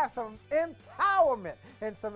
have some empowerment and some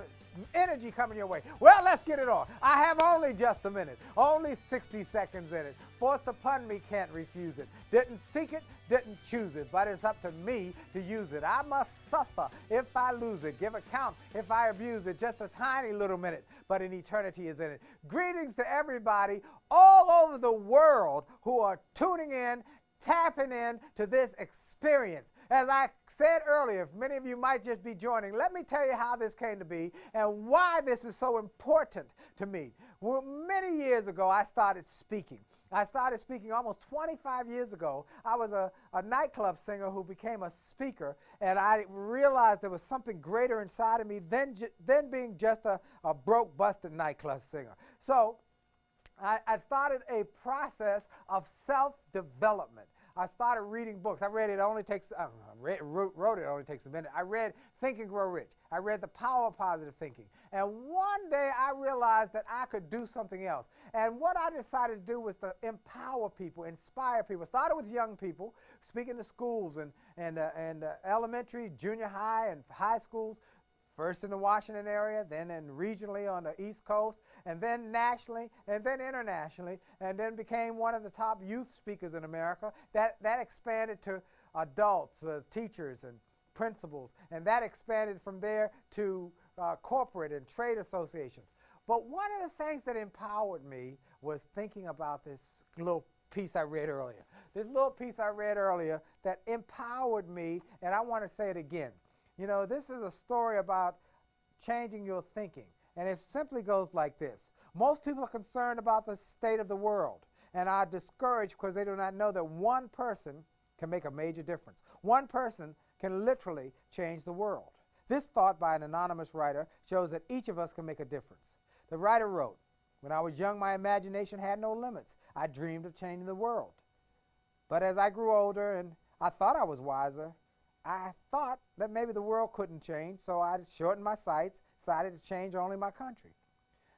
energy coming your way. Well, let's get it on. I have only just a minute, only 60 seconds in it. Forced upon me, can't refuse it. Didn't seek it, didn't choose it, but it's up to me to use it. I must suffer if I lose it, give account if I abuse it. Just a tiny little minute, but an eternity is in it. Greetings to everybody all over the world who are tuning in, tapping in to this experience. As I said earlier, many of you might just be joining. Let me tell you how this came to be and why this is so important to me. Well, many years ago, I started speaking. I started speaking almost 25 years ago. I was a nightclub singer who became a speaker, and I realized there was something greater inside of me than being just a broke, busted nightclub singer. So I started a process of self-development. I started reading books. I read It Only Takes, wrote It Only Takes a Minute. I read Think and Grow Rich. I read The Power of Positive Thinking. And one day I realized that I could do something else. And what I decided to do was to empower people, inspire people. Started with young people, speaking to schools and elementary, junior high, and high schools. First in the Washington area, then regionally on the East Coast, and then nationally, and then internationally, and then became one of the top youth speakers in America. That expanded to adults, teachers, and principals, and that expanded from there to corporate and trade associations. But one of the things that empowered me was thinking about this little piece I read earlier. This little piece I read earlier that empowered me, and I want to say it again. You know, this is a story about changing your thinking, and it simply goes like this. Most people are concerned about the state of the world and are discouraged because they do not know that one person can make a major difference. One person can literally change the world. This thought by an anonymous writer shows that each of us can make a difference. The writer wrote, "When I was young, my imagination had no limits. I dreamed of changing the world. But as I grew older and I thought I was wiser, I thought that maybe the world couldn't change, so I shortened my sights, decided to change only my country.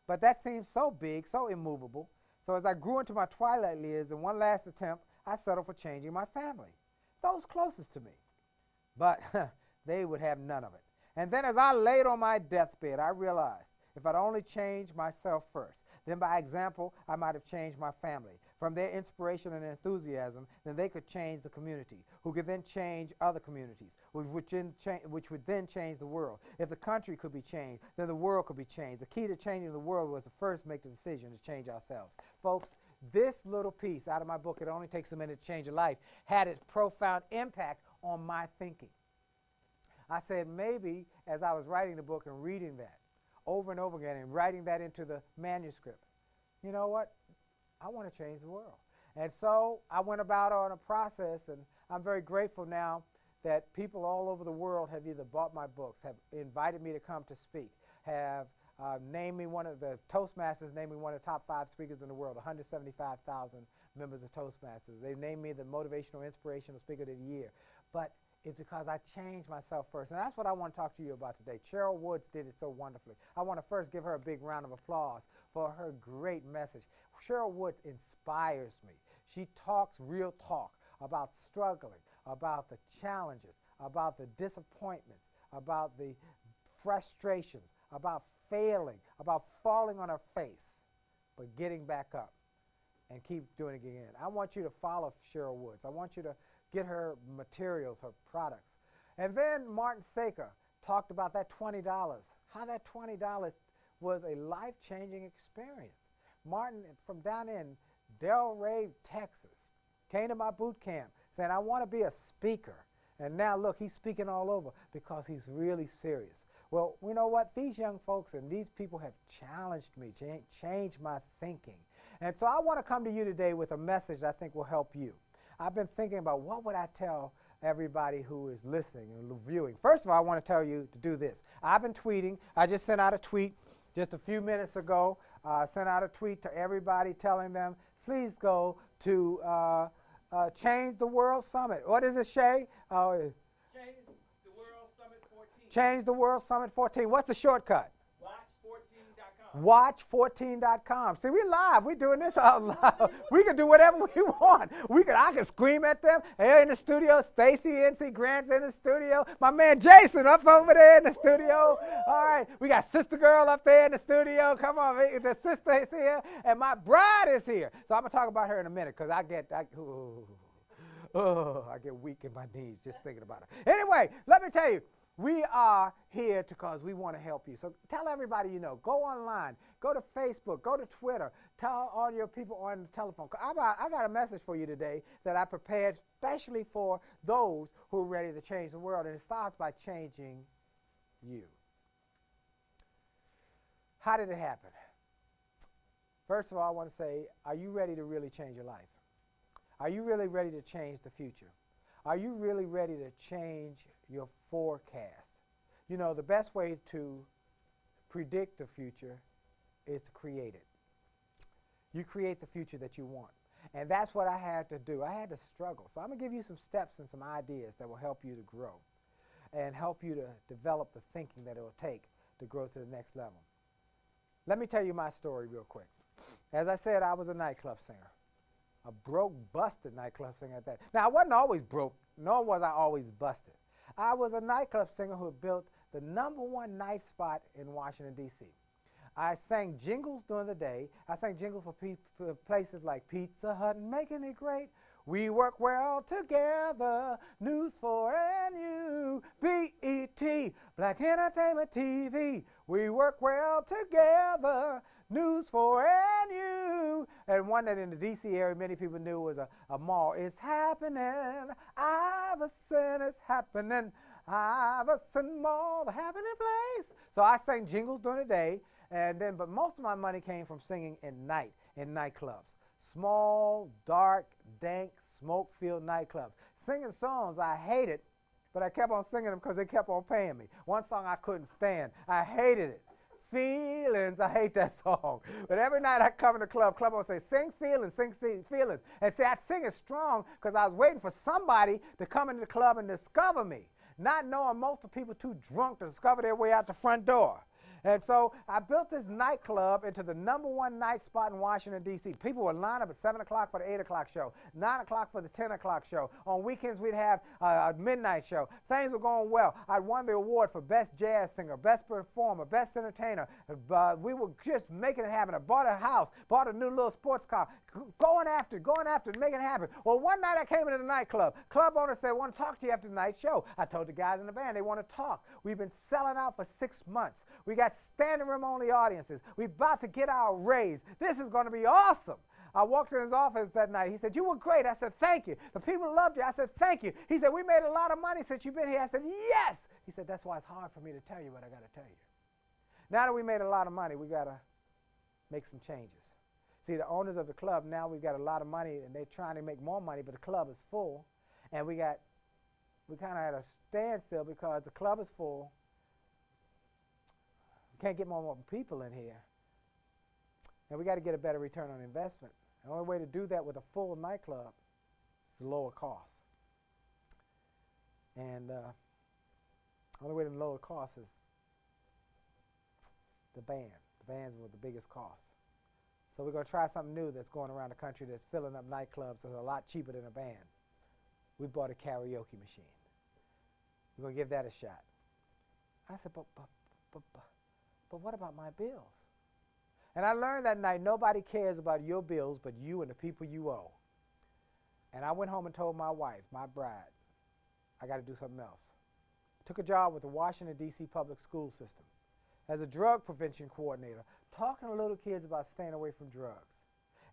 But that seemed so big, so immovable. So as I grew into my twilight years, in one last attempt, I settled for changing my family, those closest to me. But they would have none of it. And then as I laid on my deathbed, I realized if I'd only changed myself first, then by example, I might have changed my family. From their inspiration and enthusiasm, then they could change the community, who could then change other communities, which would then change the world. If the country could be changed, then the world could be changed. The key to changing the world was to first make the decision to change ourselves." Folks, this little piece out of my book, It Only Takes a Minute to Change a Life, had a profound impact on my thinking. I said maybe as I was writing the book and reading that over and over again and writing that into the manuscript, you know what? I want to change the world. And so I went about on a process, and I'm very grateful now that people all over the world have either bought my books, have invited me to come to speak, have named me one of the Toastmasters, named me one of the top 5 speakers in the world, 175,000 members of Toastmasters. They named me the Motivational Inspirational Speaker of the Year. But it's because I changed myself first. And that's what I want to talk to you about today. Cheryl Woods did it so wonderfully. I want to first give her a big round of applause for her great message. Cheryl Woods inspires me. She talks real talk about struggling, about the challenges, about the disappointments, about the frustrations, about failing, about falling on her face, but getting back up and keep doing it again. I want you to follow Cheryl Woods. I want you to get her materials, her products. And then Martin Saker talked about that $20, how that $20 was a life-changing experience. Martin, from down in Delray, Texas, came to my boot camp saying, I want to be a speaker. And now, look, he's speaking all over because he's really serious. Well, you know what? These young folks and these people have challenged me, changed my thinking. And so I want to come to you today with a message that I think will help you. I've been thinking about what would I tell everybody who is listening and viewing. First of all, I want to tell you to do this. I've been tweeting. I just sent out a tweet just a few minutes ago. Sent out a tweet to everybody telling them, please go to Change the World Summit. What is it, Shay? Change the World Summit 14. Change the World Summit 14. What's the shortcut? Watch14.com. Watch14.com. See, we live. We doing this out loud. We can do whatever we want. I can scream at them. They're in the studio. Stacy, NC Grant's in the studio. My man Jason up over there in the studio. All right. We got Sister Girl up there in the studio. Come on. The sister is here. And my bride is here. So I'm going to talk about her in a minute because I get weak in my knees just thinking about it. Anyway, let me tell you. We are here because we want to help you. So tell everybody you know. Go online. Go to Facebook. Go to Twitter. Tell all your people on the telephone. I got a message for you today that I prepared especially for those who are ready to change the world. And it starts by changing you. How did it happen? First of all, I want to say, are you ready to really change your life? Are you really ready to change the future? Are you really ready to change your forecast? You know, the best way to predict the future is to create it. You create the future that you want. And that's what I had to do. I had to struggle. So I'm going to give you some steps and some ideas that will help you to grow and help you to develop the thinking that it will take to grow to the next level. Let me tell you my story real quick. As I said, I was a nightclub singer. A broke, busted nightclub singer at that. Now, I wasn't always broke, nor was I always busted. I was a nightclub singer who built the #1 night spot in Washington, D.C. I sang jingles during the day. I sang jingles for places like Pizza Hut and Making It Great. We work well together, News 4 and you, BET, Black Entertainment TV. We work well together, News 4 and you. And one that in the D.C. area many people knew was a mall. It's happening, Iverson, it's happening, Iverson Mall, the happening place. So I sang jingles during the day, but most of my money came from singing in nightclubs. Small, dark, dank, smoke-filled nightclubs. Singing songs I hated, but I kept on singing them because they kept on paying me. One song I couldn't stand. I hated it. Feelings, I hate that song. But every night I come in the club will say, sing feelings, sing feelings. And see, I'd sing it strong because I was waiting for somebody to come into the club and discover me, not knowing most of the people too drunk to discover their way out the front door. And so I built this nightclub into the #1 night spot in Washington, D.C. People would line up at 7 o'clock for the 8 o'clock show, 9 o'clock for the 10 o'clock show. On weekends, we'd have a midnight show. Things were going well. I won the award for Best Jazz Singer, Best Performer, Best Entertainer. We were just making it happen. I bought a house, bought a new little sports car, going after it, making it happen. Well, one night I came into the nightclub. Club owner said, I want to talk to you after the night show. I told the guys in the band they want to talk. We've been selling out for 6 months. We got standing room only audiences. We're about to get our raise. This is going to be awesome. I walked in his office that night. He said, you were great. I said, thank you. The people loved you. I said, thank you. He said, we made a lot of money since you've been here. I said, yes. He said, that's why it's hard for me to tell you what I got to tell you. Now that we made a lot of money, we got to make some changes. See, the owners of the club, now we've got a lot of money, and they're trying to make more money, but the club is full. And we kind of at a standstill because the club is full. We can't get more people in here. And we got to get a better return on investment. The only way to do that with a full nightclub is to lower costs. And the only way to lower costs is the band. The bands were the biggest cost. So we're going to try something new that's going around the country that's filling up nightclubs that's a lot cheaper than a band. We bought a karaoke machine. We're going to give that a shot. I said, but what about my bills? And I learned that night nobody cares about your bills but you and the people you owe. And I went home and told my wife, my bride, I got to do something else. I took a job with the Washington, D.C. public school system as a drug prevention coordinator, talking to little kids about staying away from drugs.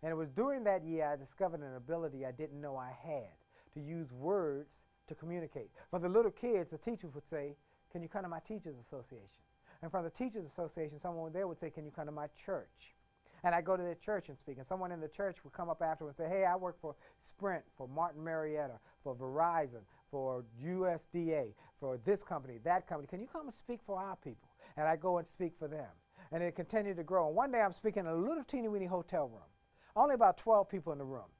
And it was during that year I discovered an ability I didn't know I had, to use words to communicate. For the little kids, the teachers would say, can you come to my teachers association? And from the teachers association, someone there would say, can you come to my church? And I go to their church and speak, and someone in the church would come up afterwards and say, hey, I work for Sprint, for Martin Marietta, for Verizon, for USDA, for this company, that company. Can you come and speak for our people? And I go and speak for them. And it continued to grow. And one day I'm speaking in a little teeny-weeny hotel room. Only about 12 people in the room.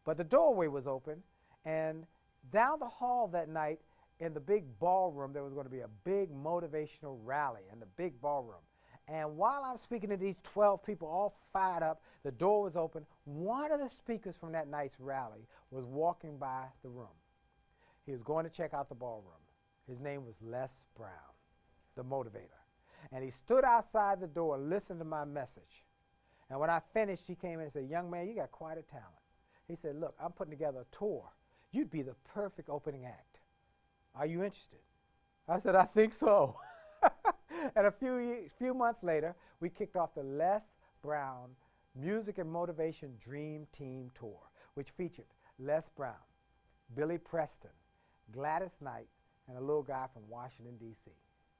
But the doorway was open, and down the hall that night in the big ballroom, there was going to be a big motivational rally in the big ballroom. And while I'm speaking to these 12 people all fired up, the door was open. One of the speakers from that night's rally was walking by the room. He was going to check out the ballroom. His name was Les Brown, the motivator. And he stood outside the door and listened to my message. And when I finished, he came in and said, "Young man, you got quite a talent." He said, "Look, I'm putting together a tour. You'd be the perfect opening act. Are you interested?" I said, "I think so." And a few months later, we kicked off the Les Brown Music and Motivation Dream Team Tour, which featured Les Brown, Billy Preston, Gladys Knight, and a little guy from Washington, D.C.,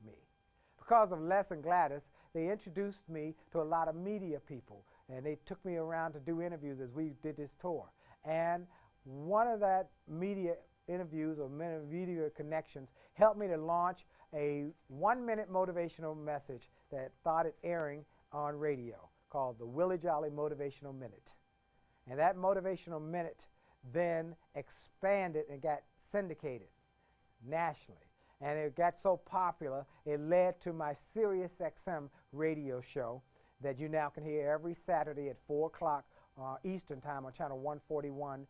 me. Because of Les and Gladys, they introduced me to a lot of media people, and they took me around to do interviews as we did this tour. And one of that media interviews or media connections helped me to launch a 1-minute motivational message that started airing on radio called the Willie Jolley Motivational Minute. And that motivational minute then expanded and got syndicated nationally. And it got so popular, it led to my Sirius XM radio show that you now can hear every Saturday at 4 o'clock Eastern Time on channel 141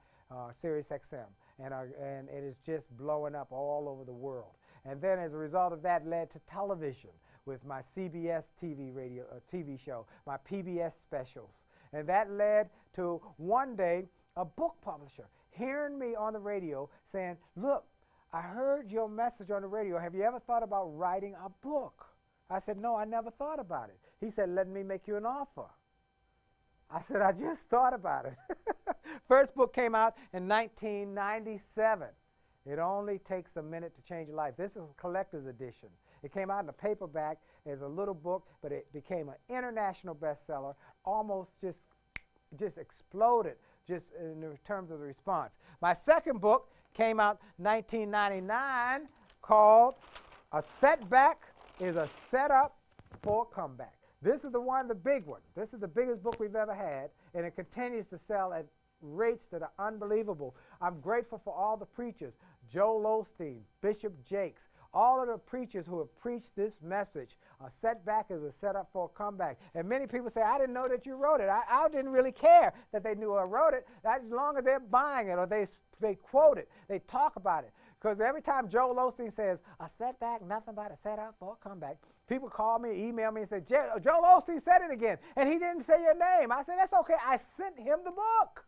Sirius XM. And it is just blowing up all over the world. And then as a result of that led to television with my CBS TV show, my PBS specials. And that led to one day a book publisher hearing me on the radio saying, "Look, I heard your message on the radio. Have you ever thought about writing a book?" I said, "No, I never thought about it." He said, "Let me make you an offer." I said, "I just thought about it." First book came out in 1997. It only takes a minute to change your life. This is a collector's edition. It came out in a paperback as a little book, but it became an international bestseller, almost just exploded just in terms of the response. My second book came out 1999 called A Setback is a Setup for a Comeback. This is the big one. This is the biggest book we've ever had, and it continues to sell at rates that are unbelievable. I'm grateful for all the preachers, Joel Osteen, Bishop Jakes, all of the preachers who have preached this message. A setback is a setup for a comeback. And many people say, "I didn't know that you wrote it." I didn't really care that they knew I wrote it, as long as they're buying it or they quote it, they talk about it. Because every time Joel Osteen says, "A setback, nothing but a setup for a comeback," people call me, email me and say, "Joel Osteen said it again, and he didn't say your name." I said, "That's okay. I sent him the book.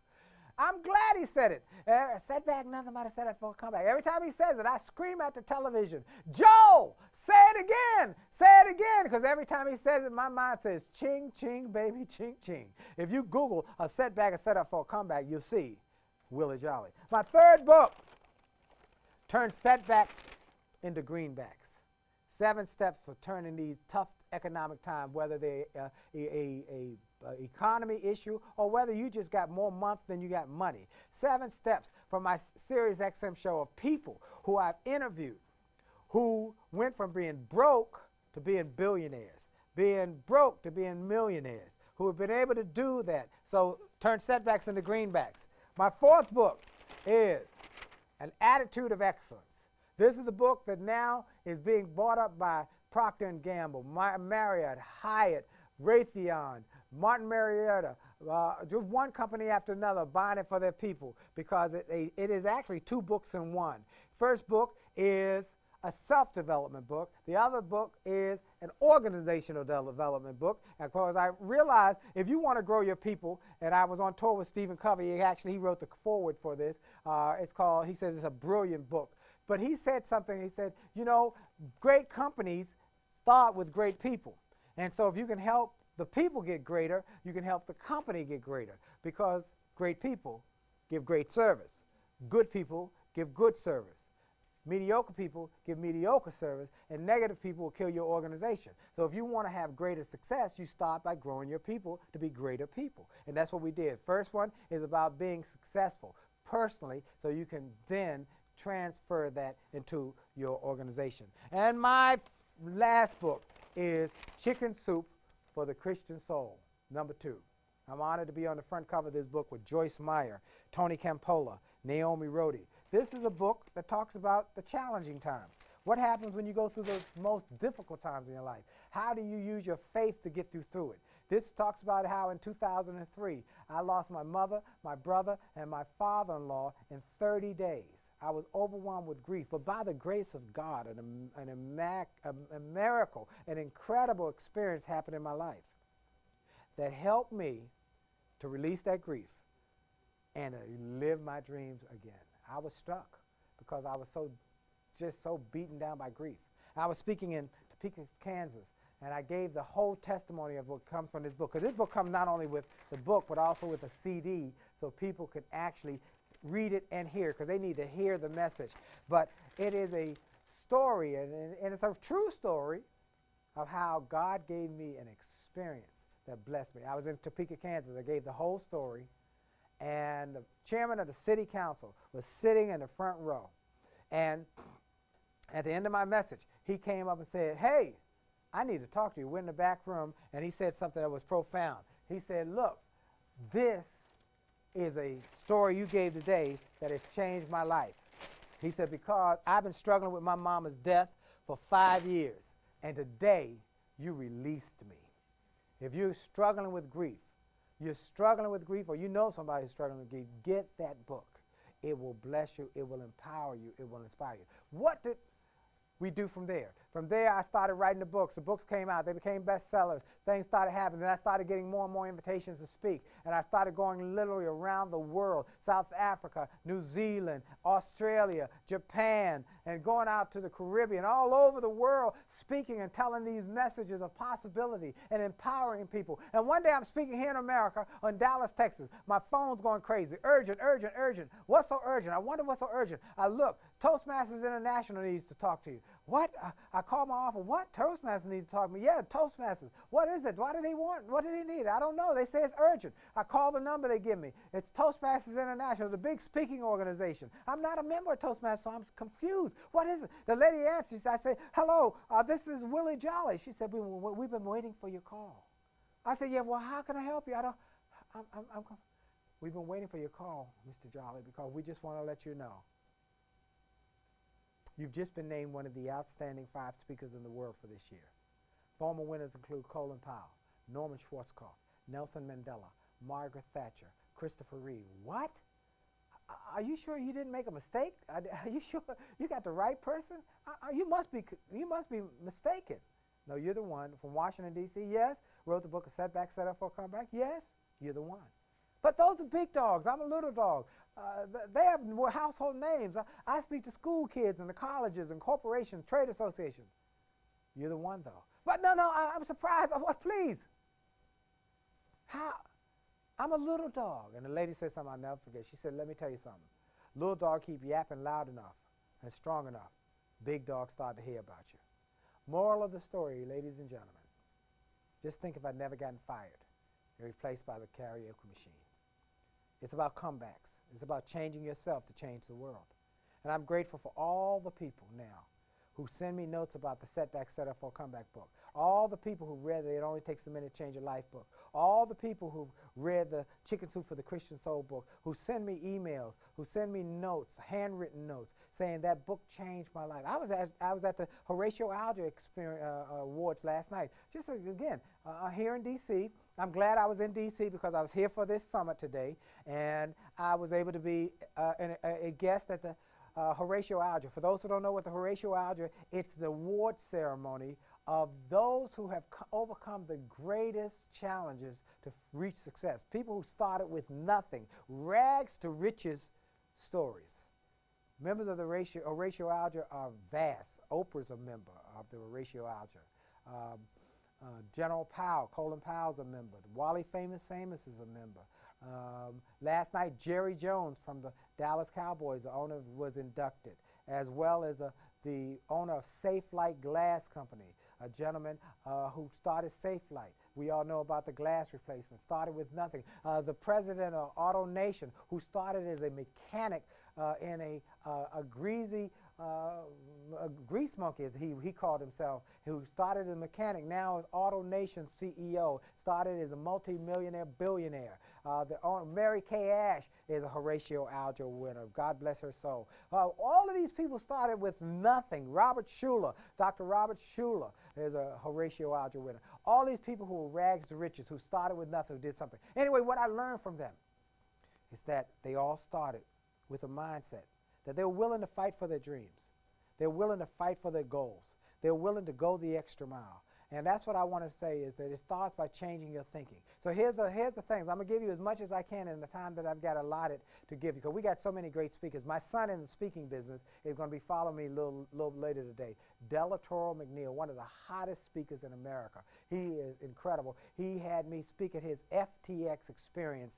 I'm glad he said it. A setback, nothing but a setup for a comeback." Every time he says it, I scream at the television, "Joel, say it again, say it again," because every time he says it, my mind says, "Ching, ching, baby, ching, ching." If you Google a setback, a setup for a comeback, you'll see Willie Jolley. My third book turned setbacks into greenbacks. 7 steps for turning these tough economic times, whether they're a economy issue or whether you just got more month than you got money. 7 steps from my Sirius XM show of people who I've interviewed who went from being broke to being billionaires, being broke to being millionaires, who have been able to do that. So turn setbacks into greenbacks. My fourth book is An Attitude of Excellence. This is the book that now is being bought up by Procter & Gamble, Marriott, Hyatt, Raytheon, Martin Marietta, just one company after another buying it for their people because it is actually 2 books in one. First book is a self-development book. The other book is an organizational development book. And of course, I realized if you want to grow your people, and I was on tour with Stephen Covey, he wrote the foreword for this. He says it's a brilliant book. But he said something, he said, you know, great companies start with great people. And so if you can help the people get greater, you can help the company get greater because great people give great service. Good people give good service. Mediocre people give mediocre service, and negative people will kill your organization. So if you want to have greater success, you start by growing your people to be greater people. And that's what we did. First one is about being successful personally so you can then transfer that into your organization. And my last book is Chicken Soup for the Christian Soul, number 2. I'm honored to be on the front cover of this book with Joyce Meyer, Tony Campola, Naomi Rhodey. This is a book that talks about the challenging times. What happens when you go through the most difficult times in your life? How do you use your faith to get through it? This talks about how in 2003, I lost my mother, my brother, and my father-in-law in 30 days. I was overwhelmed with grief, but by the grace of God, a miracle, an incredible experience happened in my life that helped me to release that grief and live my dreams again. I was struck because I was just so beaten down by grief. I was speaking in Topeka, Kansas, and I gave the whole testimony of what comes from this book. Because this book comes not only with the book, but also with a CD, so people could actually read it and hear, because they need to hear the message. But it is a story, and it's a true story of how God gave me an experience that blessed me. I was in Topeka, Kansas. I gave the whole story, and the chairman of the city council was sitting in the front row. And at the end of my message, he came up and said, "Hey, I need to talk to you." We're in the back room, and he said something that was profound. He said, "Look, this is a story you gave today that has changed my life." He said, "Because I've been struggling with my mama's death for 5 years, and today you released me." If you're struggling with grief, or you know somebody who's struggling with grief, get that book. It will bless you. It will empower you. It will inspire you. What did we do from there? From there, I started writing the books. The books came out. They became bestsellers. Things started happening. Then I started getting more and more invitations to speak. And I started going literally around the world, South Africa, New Zealand, Australia, Japan, and going out to the Caribbean, all over the world, speaking and telling these messages of possibility and empowering people. And one day I'm speaking here in America in Dallas, Texas. My phone's going crazy. Urgent, urgent, urgent. What's so urgent? I wonder what's so urgent. I look. Toastmasters International needs to talk to you. What? I called my office. What? Toastmasters needs to talk to me. Yeah, Toastmasters. What is it? Why do they want? What do they need? I don't know. They say it's urgent. I call the number they give me. It's Toastmasters International, the big speaking organization. I'm not a member of Toastmasters, so I'm confused. What is it? The lady answers. I say, "Hello, this is Willie Jolley." She said, "We've been waiting for your call." I said, "Yeah, well, how can I help you? We've been waiting for your call, Mr. Jolley, because we just want to let you know you've just been named one of the outstanding 5 speakers in the world for this year. Former winners include Colin Powell, Norman Schwarzkopf, Nelson Mandela, Margaret Thatcher, Christopher Reeve." What? Are you sure you didn't make a mistake? Are you sure you got the right person? You must be mistaken. No, you're the one from Washington, D.C. Yes. Wrote the book, A Setback, Set Up for a Comeback. Yes, you're the one. But those are big dogs. I'm a little dog. They have household names. I speak to school kids and the colleges and corporations, trade associations. You're the one, though. But no, I'm surprised. What, please? How? I'm a little dog. And the lady said something I'll never forget. She said, "Let me tell you something. Little dog keep yapping loud enough and strong enough. Big dogs start to hear about you." Moral of the story, ladies and gentlemen, just think if I'd never gotten fired and replaced by the karaoke machine. It's about comebacks. It's about changing yourself to change the world. And I'm grateful for all the people now who send me notes about the Setback, Set Up for a Comeback book. All the people who read the It Only Takes a Minute to Change Your Life book. All the people who read the Chicken Soup for the Christian Soul book, who send me emails, who send me notes, handwritten notes, saying that book changed my life. I was at the Horatio Alger Awards last night. Just again, here in D.C. I'm glad I was in D.C. because I was here for this summit today, and I was able to be a guest at the Horatio Alger. For those who don't know what the Horatio Alger, it's the award ceremony of those who have overcome the greatest challenges to reach success. People who started with nothing, rags to riches stories. Members of the Horatio Alger are vast. Oprah's a member of the Horatio Alger. General Powell, Colin Powell's a member. Wally Famous Amos is a member. Last night, Jerry Jones from the Dallas Cowboys, the owner, was inducted, as well as the owner of Safe Light Glass Company, a gentleman who started Safe Light. We all know about the glass replacement, started with nothing. The president of Auto Nation, who started as a mechanic in a greasy grease monkey, as he called himself, who started as a mechanic, now is Auto Nation CEO, started as a multi-millionaire billionaire. Mary Kay Ash is a Horatio Alger winner. God bless her soul. All of these people started with nothing. Robert Schuller, Dr. Robert Schuller is a Horatio Alger winner. All these people who were rags to riches, who started with nothing, who did something. Anyway, what I learned from them is that they all started with a mindset that they were willing to fight for their dreams. They're willing to fight for their goals. They're willing to go the extra mile. And that's what I want to say, is that it starts by changing your thinking. So here's the things. I'm going to give you as much as I can in the time that I've got allotted to give you, because we got so many great speakers. My son in the speaking business is going to be following me a little later today. Delatoro McNeil, one of the hottest speakers in America. He is incredible. He had me speak at his FTX experience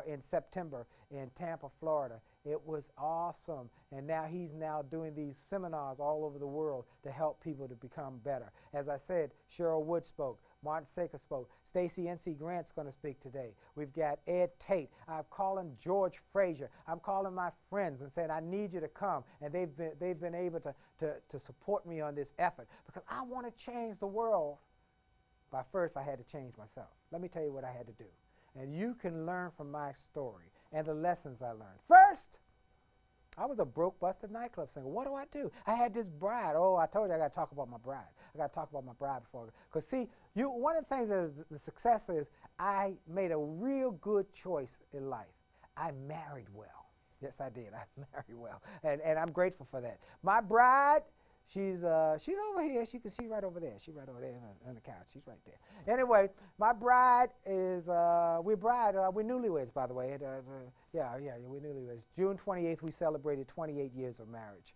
in September in Tampa, Florida. It was awesome. And now he's doing these seminars all over the world to help people to become better. As I said, Cheryl Wood spoke. Martin Saker spoke. Stacey N.C. Grant's going to speak today. We've got Ed Tate. I'm calling George Frazier. I'm calling my friends and saying, I need you to come. And they've been able to support me on this effort, because I want to change the world. But first, I had to change myself. Let me tell you what I had to do. And you can learn from my story and the lessons I learned. First, I was a broke, busted nightclub singer. What do? I had this bride. Oh, I told you I got to talk about my bride. I got to talk about my bride before. Because, see, one of the things that the success is, I made a real good choice in life. I married well. Yes, I did. I married well. And I'm grateful for that. My bride, she's over here. She's right over there. She's right over there on the couch. She's right there. Anyway, my bride is, we're newlyweds, by the way. Yeah, we're newlyweds. June 28th, we celebrated 28 years of marriage.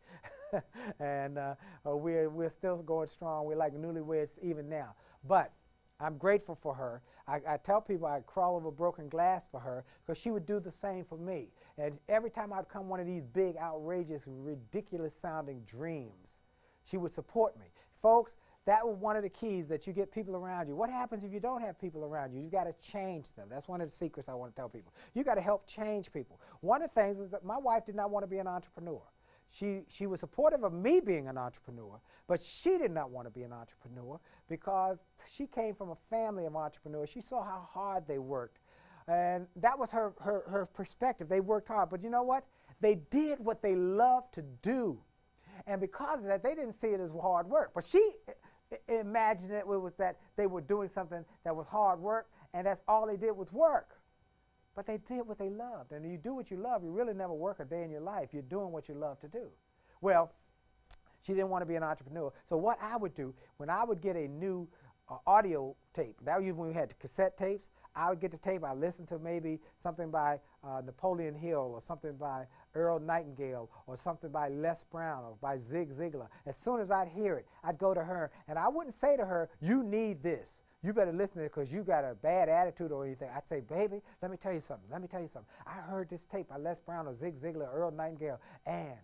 And we're still going strong. We're like newlyweds even now. But I'm grateful for her. I tell people I'd crawl over broken glass for her, because she would do the same for me. And every time I'd come one of these big, outrageous, ridiculous-sounding dreams, she would support me. Folks, that was one of the keys, that you get people around you. What happens if you don't have people around you? You've got to change them. That's one of the secrets I want to tell people. You've got to help change people. One of the things was that my wife did not want to be an entrepreneur. She was supportive of me being an entrepreneur, but she did not want to be an entrepreneur because she came from a family of entrepreneurs. She saw how hard they worked, and that was her perspective. They worked hard, but you know what? They did what they loved to do. And because of that, they didn't see it as hard work. But she imagined it was that they were doing something that was hard work, and that's all they did was work. But they did what they loved. And you do what you love, you really never work a day in your life. You're doing what you love to do. Well, she didn't want to be an entrepreneur. So what I would do, when I would get a new audio tape, that was when we had cassette tapes, I would get the tape, I'd listen to maybe something by Napoleon Hill, or something by Earl Nightingale, or something by Les Brown, or by Zig Ziglar. As soon as I'd hear it, I'd go to her, and I wouldn't say to her, you need this. You better listen to it because you got a bad attitude or anything. I'd say, baby, let me tell you something. Let me tell you something. I heard this tape by Les Brown or Zig Ziglar, Earl Nightingale, and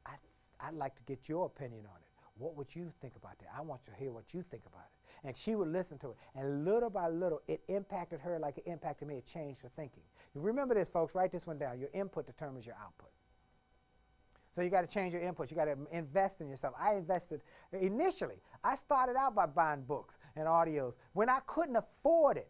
I'd like to get your opinion on it. What would you think about that? I want to hear what you think about it. And she would listen to it. And little by little, it impacted her like it impacted me. It changed her thinking. You remember this, folks. Write this one down. Your input determines your output. So you got to change your input. You got to invest in yourself. I invested initially. I started out by buying books and audios. When I couldn't afford it,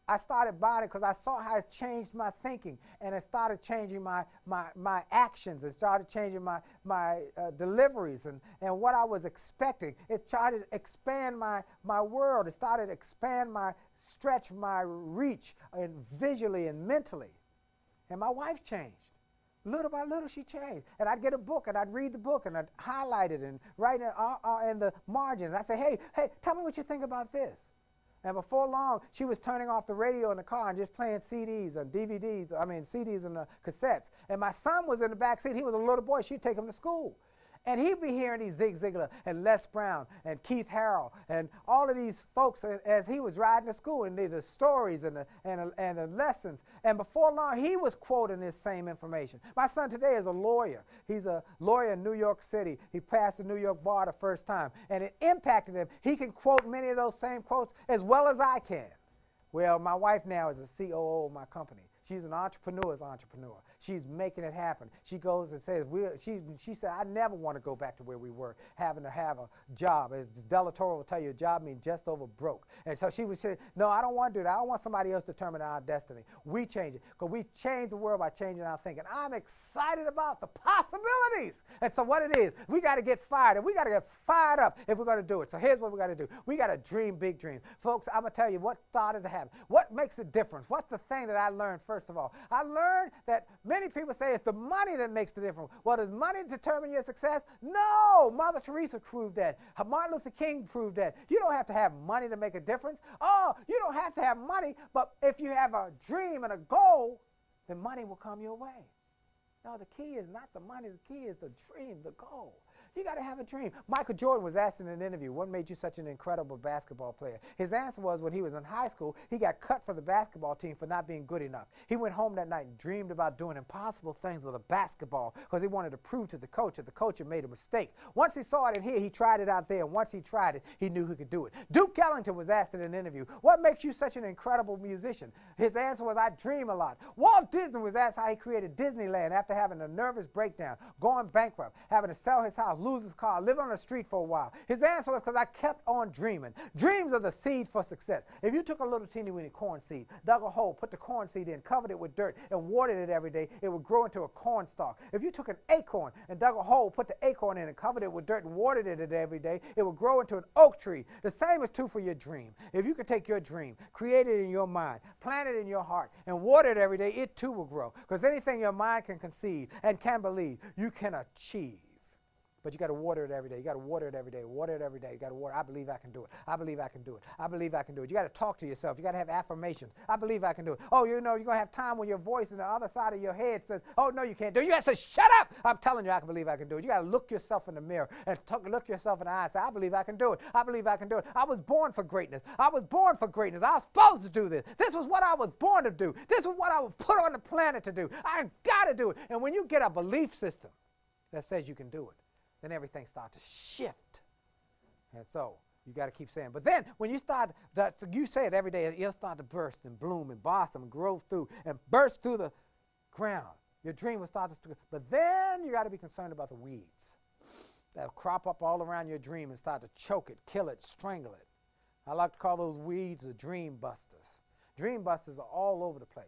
I started buying it because I saw how it changed my thinking, and it started changing my actions. It started changing my deliveries and what I was expecting. It started to expand my world. It started to expand stretch my reach, and visually and mentally. And my wife changed. Little by little, she changed. And I'd get a book, and I'd read the book, and I'd highlight it and write it in the margins. I'd say, hey, tell me what you think about this. And before long, she was turning off the radio in the car and just playing CDs and CDs and cassettes. And my son was in the back seat. He was a little boy. She'd take him to school. And he'd be hearing these Zig Ziglar and Les Brown and Keith Harrell and all of these folks as he was riding to school, and the stories and the lessons. And before long, he was quoting this same information. My son today is a lawyer. He's a lawyer in New York City. He passed the New York bar the first time, and it impacted him. He can quote many of those same quotes as well as I can. Well, my wife now is a COO of my company. She's an entrepreneur's entrepreneur. she's making it happen. She goes and says, she said, I never want to go back to where we were, having to have a job. As Della Toro will tell you, a job means just over broke. And so she would say, no, I don't want to do that. I don't want somebody else to determine our destiny. We change it, because we change the world by changing our thinking. I'm excited about the possibilities. And so what it is, we got to get fired, and we got to get fired up if we're going to do it. So here's what we got to do. We got to dream big dreams. Folks, I'm going to tell you what started to happen. What makes a difference? What's the thing that I learned, first of all? I learned that many people say it's the money that makes the difference. Well, does money determine your success? No. Mother Teresa proved that. Martin Luther King proved that. You don't have to have money to make a difference. Oh, you don't have to have money, but if you have a dream and a goal, then money will come your way. No, the key is not the money. The key is the dream, the goal. You got to have a dream. Michael Jordan was asked in an interview, what made you such an incredible basketball player? His answer was, when he was in high school, he got cut from the basketball team for not being good enough. He went home that night and dreamed about doing impossible things with a basketball because he wanted to prove to the coach that the coach had made a mistake. Once he saw it in here, he tried it out there, and once he tried it, he knew he could do it. Duke Ellington was asked in an interview, what makes you such an incredible musician? His answer was, I dream a lot. Walt Disney was asked how he created Disneyland after having a nervous breakdown, going bankrupt, having to sell his house, lose his car, live on the street for a while. His answer was, because I kept on dreaming. Dreams are the seed for success. If you took a little teeny weeny corn seed, dug a hole, put the corn seed in, covered it with dirt, and watered it every day, it would grow into a corn stalk. If you took an acorn and dug a hole, put the acorn in, and covered it with dirt and watered it every day, it would grow into an oak tree. The same is true for your dream. If you could take your dream, create it in your mind, plant it in your heart, and water it every day, it too will grow. Because anything your mind can conceive and can believe, you can achieve. But you got to water it every day. You got to water it every day. Water it every day. You got to water. I believe I can do it. I believe I can do it. I believe I can do it. You got to talk to yourself. You got to have affirmations. I believe I can do it. Oh, you know, you're going to have time when your voice on the other side of your head says, oh, no, you can't do it. You got to say, shut up. I'm telling you, I can believe I can do it. You got to look yourself in the mirror and look yourself in the eye and say, I believe I can do it. I believe I can do it. I was born for greatness. I was born for greatness. I was supposed to do this. This was what I was born to do. This was what I was put on the planet to do. I got to do it. And when you get a belief system that says you can do it, then everything starts to shift. And so you got to keep saying. But then when you start, you say it every day, it'll start to burst and bloom and blossom and grow through and burst through the ground. Your dream will start to, but then you got to be concerned about the weeds that'll crop up all around your dream and start to choke it, kill it, strangle it. I like to call those weeds the dream busters. Dream busters are all over the place.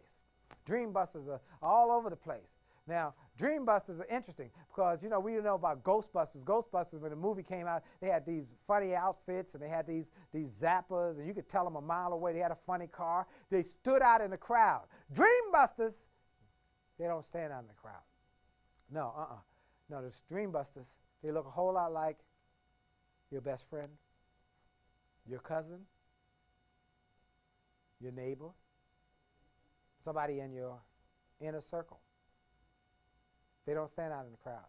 Dream busters are all over the place. Now, dream busters are interesting because, you know, we know about Ghostbusters. Ghostbusters, when the movie came out, they had these funny outfits and they had these zappers, and you could tell them a mile away. They had a funny car. They stood out in the crowd. Dream busters, they don't stand out in the crowd. No, No, the dream busters, they look a whole lot like your best friend, your cousin, your neighbor, somebody in your inner circle. They don't stand out in the crowd.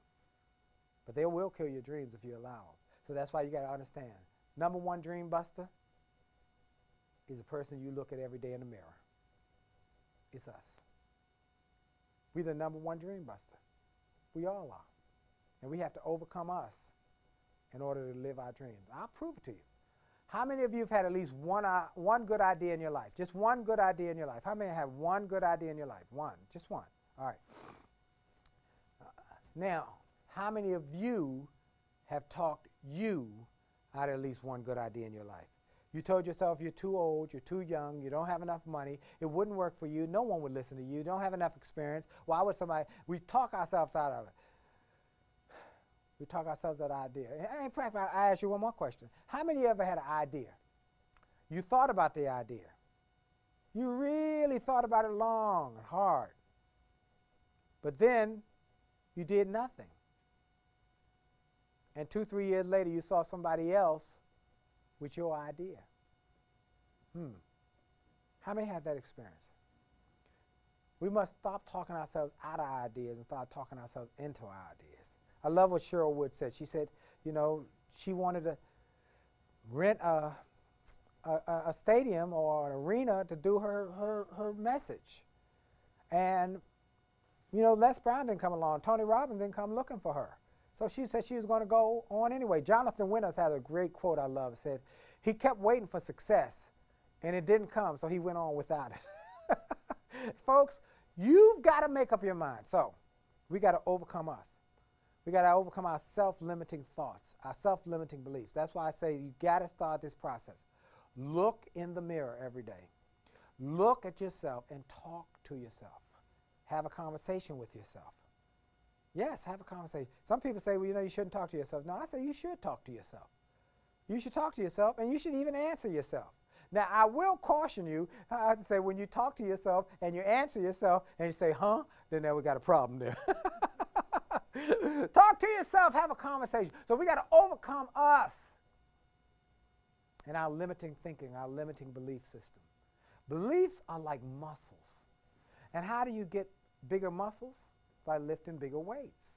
But they will kill your dreams if you allow them. So that's why you got to understand. Number one dream buster is the person you look at every day in the mirror. It's us. We're the number one dream buster. We all are. And we have to overcome us in order to live our dreams. I'll prove it to you. How many of you have had at least one good idea in your life? Just one good idea in your life. How many have one good idea in your life? One. Just one. All right. Now, how many of you have talked you out of at least one good idea in your life? You told yourself you're too old, you're too young, you don't have enough money, it wouldn't work for you, no one would listen to you, don't have enough experience. Why would somebody? We talk ourselves out of it. We talk ourselves out of idea. And in fact, I ask you one more question. How many of you ever had an idea? You thought about the idea. You really thought about it long and hard. But then you did nothing. And 2-3 years later, you saw somebody else with your idea. How many had that experience? We must stop talking ourselves out of ideas and start talking ourselves into our ideas. I love what Cheryl Wood said. She said, you know, she wanted to rent a stadium or an arena to do her message. And you know, Les Brown didn't come along. Tony Robbins didn't come looking for her. So she said she was going to go on anyway. Jonathan Winters had a great quote I love. It said, he kept waiting for success, and it didn't come, so he went on without it. Folks, You've got to make up your mind. So we got to overcome us. We got to overcome our self-limiting thoughts, our self-limiting beliefs. That's why I say you got to start this process. Look in the mirror every day. Look at yourself and talk to yourself. Have a conversation with yourself. Yes, have a conversation. Some people say, well, you know, you shouldn't talk to yourself. No, I say you should talk to yourself. You should talk to yourself, and you should even answer yourself. Now, I will caution you. I have to say, when you talk to yourself and you answer yourself and you say, huh, then there we got a problem there. Talk to yourself. Have a conversation. So we got to overcome us and our limiting thinking, our limiting belief system. Beliefs are like muscles. And how do you get bigger muscles? By lifting bigger weights.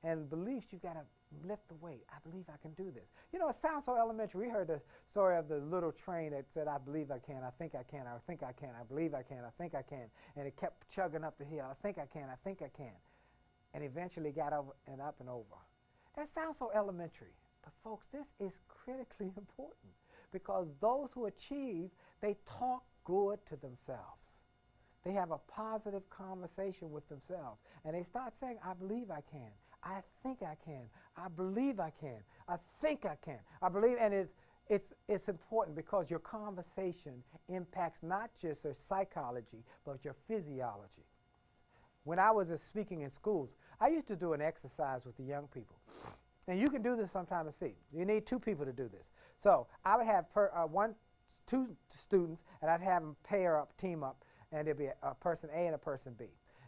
And beliefs, you've got to lift the weight. I believe I can do this. You know, it sounds so elementary. We heard the story of the little train that said, I believe I can, I think I can, I think I can, I believe I can, I think I can. And it kept chugging up the hill. I think I can, I think I can. And eventually got over and up and over. That sounds so elementary. But folks, this is critically important because those who achieve, they talk good to themselves. They have a positive conversation with themselves. And they start saying, I believe I can. I think I can. I believe I can. I think I can. I believe, and it's important because your conversation impacts not just your psychology, but your physiology. When I was speaking in schools, I used to do an exercise with the young people. And you can do this sometime and see. You need two people to do this. So I would have two students, and I'd have them pair up, team up, and there'd be a person A and a person B.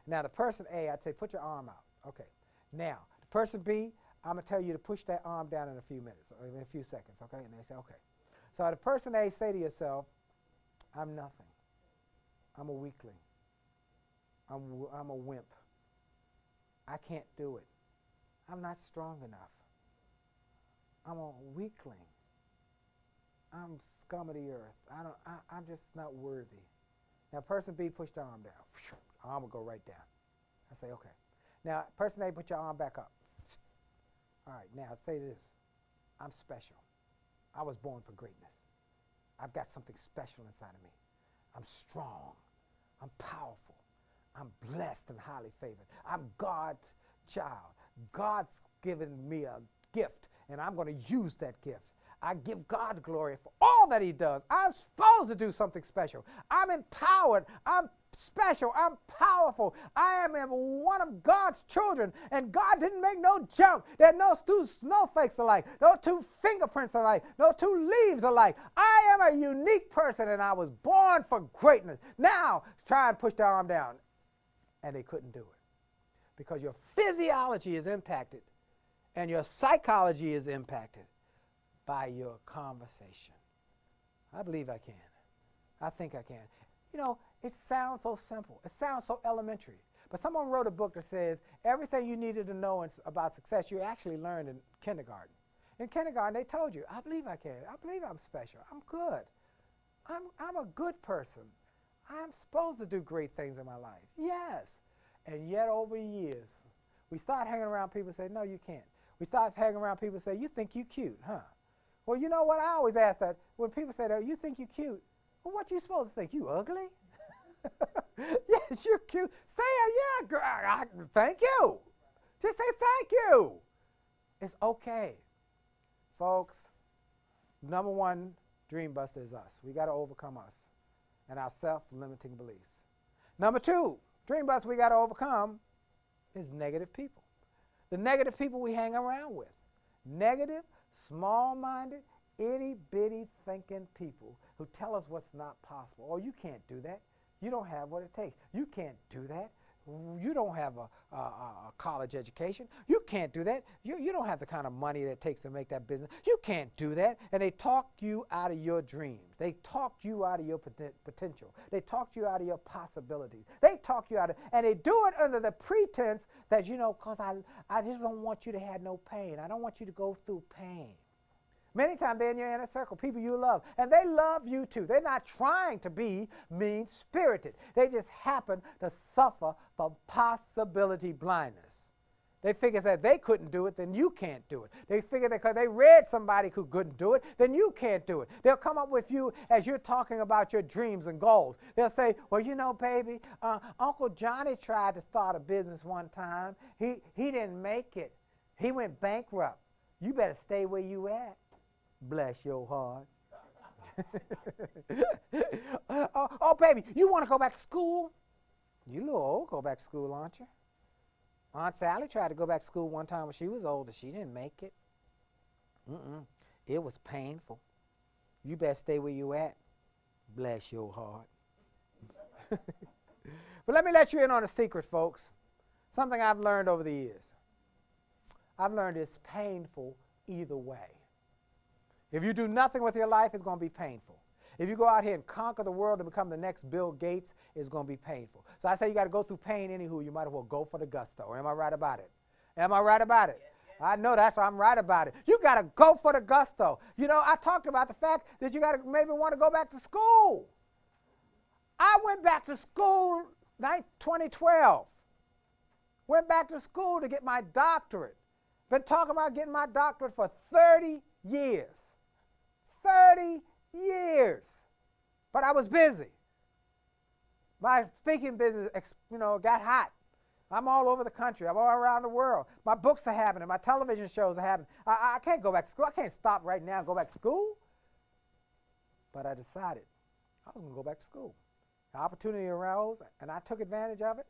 Now, the person A, I'd say, put your arm out. Okay. Now, the person B, I'm going to tell you to push that arm down in a few minutes, or in a few seconds, okay? And they say, okay. So the person A, say to yourself, I'm nothing. I'm a weakling. I'm a wimp. I can't do it. I'm not strong enough. I'm a weakling. I'm scum of the earth. I'm just not worthy. Now, person B, push the arm down. Arm will go right down. I say, okay. Now, person A, put your arm back up. All right, now say this. I'm special. I was born for greatness. I've got something special inside of me. I'm strong. I'm powerful. I'm blessed and highly favored. I'm God's child. God's given me a gift, and I'm going to use that gift. I give God glory for all that he does. I'm supposed to do something special. I'm empowered. I'm special. I'm powerful. I am one of God's children, and God didn't make no junk. There are no two snowflakes alike, no two fingerprints alike, no two leaves alike. I am a unique person, and I was born for greatness. Now, try and push the arm down. And they couldn't do it because your physiology is impacted and your psychology is impacted by your conversation. I believe I can. I think I can. You know, it sounds so simple. It sounds so elementary. But someone wrote a book that says everything you needed to know about success you actually learned in kindergarten. In kindergarten, they told you, I believe I can. I believe I'm special. I'm good. I'm a good person. I'm supposed to do great things in my life. Yes. And yet over the years, we start hanging around people and say, no, you can't. We start hanging around people and say, you think you cute, huh? Well, you know what? I always ask that. When people say that, you think you cute, well, what you supposed to think? You ugly? Yes, you're cute. Say it, yeah, girl. Thank you. Just say thank you. It's okay. Folks, number one dream buster is us. We got to overcome us and our self-limiting beliefs. Number two, dream buster we got to overcome is negative people. The negative people we hang around with. Negative, small-minded, itty-bitty thinking people who tell us what's not possible. Oh, you can't do that. You don't have what it takes. You can't do that. You don't have a college education. You can't do that. You don't have the kind of money that it takes to make that business. You can't do that. And they talk you out of your dreams. They talk you out of your potential. They talk you out of your possibilities. They talk you out of, and they do it under the pretense that, you know, because I just don't want you to have no pain. I don't want you to go through pain. Many times they're in your inner circle, people you love, and they love you too. They're not trying to be mean-spirited. They just happen to suffer from possibility blindness. They figure that they couldn't do it, then you can't do it. They figure that because they read somebody who couldn't do it, then you can't do it. They'll come up with you as you're talking about your dreams and goals. They'll say, well, you know, baby, Uncle Johnny tried to start a business one time. He didn't make it. He went bankrupt. You better stay where you at. Bless your heart. Oh, baby, you want to go back to school? You a little old to go back to school, aren't you? Aunt Sally tried to go back to school one time when she was older. She didn't make it. It was painful. You better stay where you at. Bless your heart. But let me let you in on a secret, folks. Something I've learned over the years. I've learned it's painful either way. If you do nothing with your life, it's going to be painful. If you go out here and conquer the world and become the next Bill Gates, it's going to be painful. So I say you got to go through pain anywho. You might as well go for the gusto. Am I right about it? Am I right about it? Yes, yes. I know that's why I'm right about it. You got to go for the gusto. You know, I talked about the fact that you got to maybe want to go back to school. I went back to school 2012. Went back to school to get my doctorate. Been talking about getting my doctorate for 30 years. 30 years. But I was busy. My speaking business, got hot. I'm all over the country. I'm all around the world. My books are happening. My television shows are happening. I can't go back to school. I can't stop right now and go back to school. But I decided I was going to go back to school. The opportunity arose, and I took advantage of it,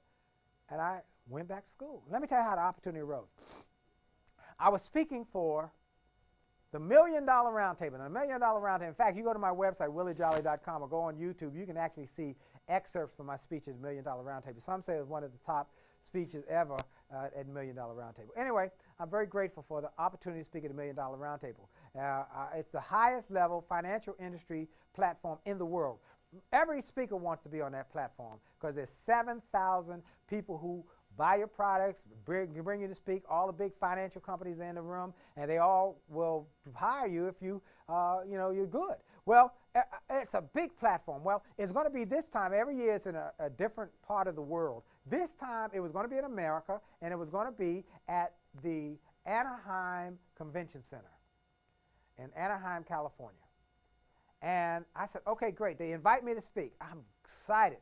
and I went back to school. Let me tell you how the opportunity arose. I was speaking for the $1 Million Roundtable. And the $1 Million Roundtable, in fact, you go to my website, williejolly.com, or go on YouTube, you can actually see excerpts from my speech at the $1 Million Roundtable. Some say it was one of the top speeches ever at $1 Million Roundtable. Anyway, I'm very grateful for the opportunity to speak at the $1 Million Roundtable. It's the highest level financial industry platform in the world. Every speaker wants to be on that platform because there's 7,000 people who buy your products, bring you to speak, all the big financial companies in the room, and they all will hire you if you're good. Well, it's a big platform. Well, it's going to be this time. Every year it's in a different part of the world. This time it was going to be in America, and it was going to be at the Anaheim Convention Center in Anaheim, California. And I said, okay, great. They invite me to speak. I'm excited.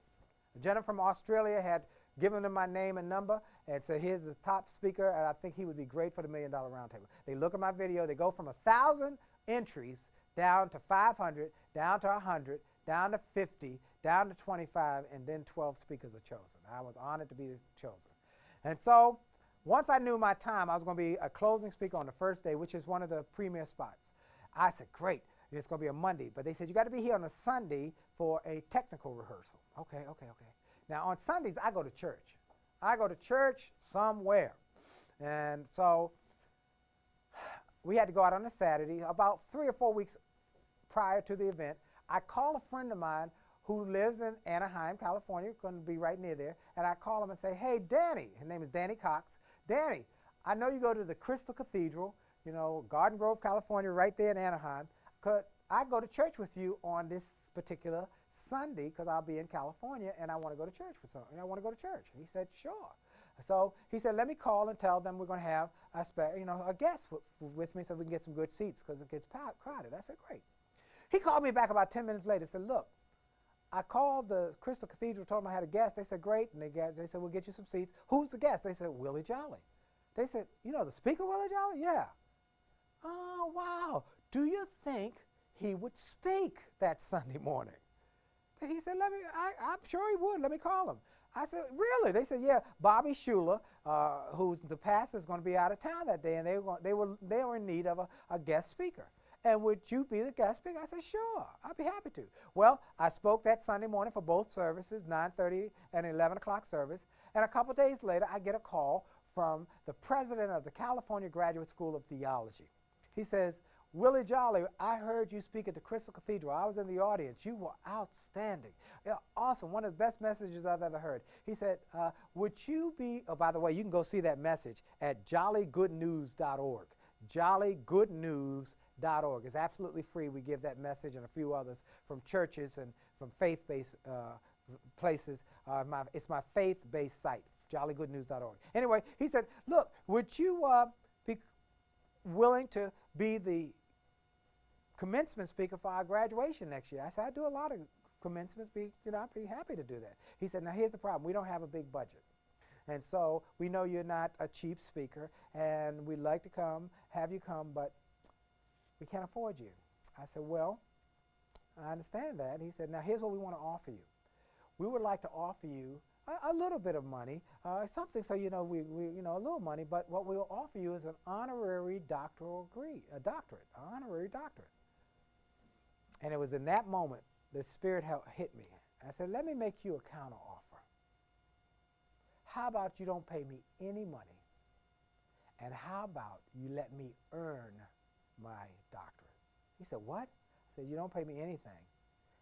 A gentleman from Australia had given them my name and number and said, here's the top speaker, and I think he would be great for the $1 Million Roundtable. They look at my video. They go from 1,000 entries down to 500, down to 100, down to 50, down to 25, and then 12 speakers are chosen. I was honored to be chosen. And so once I knew my time, I was going to be a closing speaker on the first day, which is one of the premier spots. I said, great. It's going to be a Monday. But they said, you got to be here on a Sunday for a technical rehearsal. Okay. Now, on Sundays, I go to church. I go to church somewhere. And so we had to go out on a Saturday. About 3 or 4 weeks prior to the event, I call a friend of mine who lives in Anaheim, California, going to be right near there, and I call him and say, hey, Danny, his name is Danny Cox. Danny, I know you go to the Crystal Cathedral, Garden Grove, California, right there in Anaheim. Could I go to church with you on this particular Sunday because I'll be in California and I want to go to church for something. I want to go to church. And he said, sure. So he said, let me call and tell them we're going to have a guest with me so we can get some good seats because it gets crowded. I said, great. He called me back about 10 minutes later and said, look, I called the Crystal Cathedral, told them I had a guest. They said, great. And they said, we'll get you some seats. Who's the guest? They said, Willie Jolley. They said, the speaker, Willie Jolley? Yeah. Oh, wow. Do you think he would speak that Sunday morning? He said, I'm sure he would. Let me call him. I said, really? They said, yeah. Bobby Schuler, who's the pastor, is going to be out of town that day, and they were in need of a guest speaker. And would you be the guest speaker? I said, sure. I'd be happy to. Well, I spoke that Sunday morning for both services, 9:30 and 11 o'clock service. And a couple days later, I get a call from the president of the California Graduate School of Theology. He says, Willie Jolley, I heard you speak at the Crystal Cathedral. I was in the audience. You were outstanding. Yeah, awesome. One of the best messages I've ever heard. He said, would you be, oh, by the way, you can go see that message at jollygoodnews.org. Jollygoodnews.org. It's absolutely free. We give that message and a few others from churches and from faith-based places. It's my faith-based site, jollygoodnews.org. Anyway, he said, look, would you be willing to be the commencement speaker for our graduation next year? I said, I do a lot of commencement speak. I'd be happy to do that. He said, now here's the problem. We don't have a big budget. And so we know you're not a cheap speaker, and we'd like to have you come, but we can't afford you. I said, well, I understand that. He said, now here's what we want to offer you. We would like to offer you a little bit of money, something so we a little money, but what we'll offer you is an honorary doctoral degree, an honorary doctorate. And it was in that moment the Spirit hit me. I said, let me make you a counter offer. How about you don't pay me any money, and how about you let me earn my doctorate? He said, what? I said, you don't pay me anything,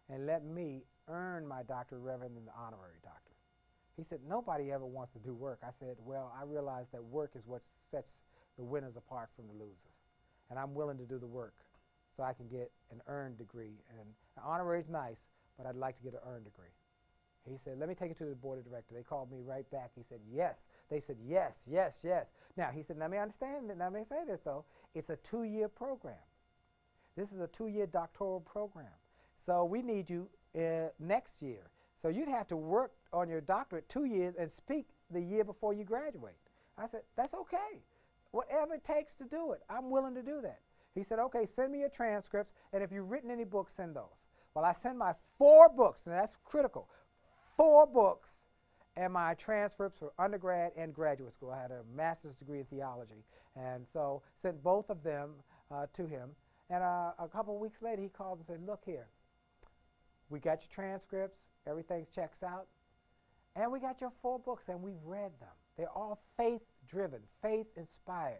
and let me earn my doctorate rather than the honorary doctorate. He said, nobody ever wants to do work. I said, well, I realize that work is what sets the winners apart from the losers, and I'm willing to do the work so I can get an earned degree. And an honorary is nice, but I'd like to get an earned degree. He said, let me take it to the board of directors. They called me right back. He said, yes. They said, yes, yes, yes. Now, he said, let me understand it. Let me say this, though. It's a 2-year program. This is a 2-year doctoral program. So we need you next year. So you'd have to work on your doctorate 2 years and speak the year before you graduate. I said, that's okay. Whatever it takes to do it, I'm willing to do that. He said, okay, send me your transcripts, and if you've written any books, send those. Well, I sent my 4 books, and that's critical. 4 books and my transcripts for undergrad and graduate school. I had a master's degree in theology, and so sent both of them to him. And a couple of weeks later, he calls and said, look here, we got your transcripts, everything checks out, and we got your 4 books, and we've read them. They're all faith-driven, faith-inspired.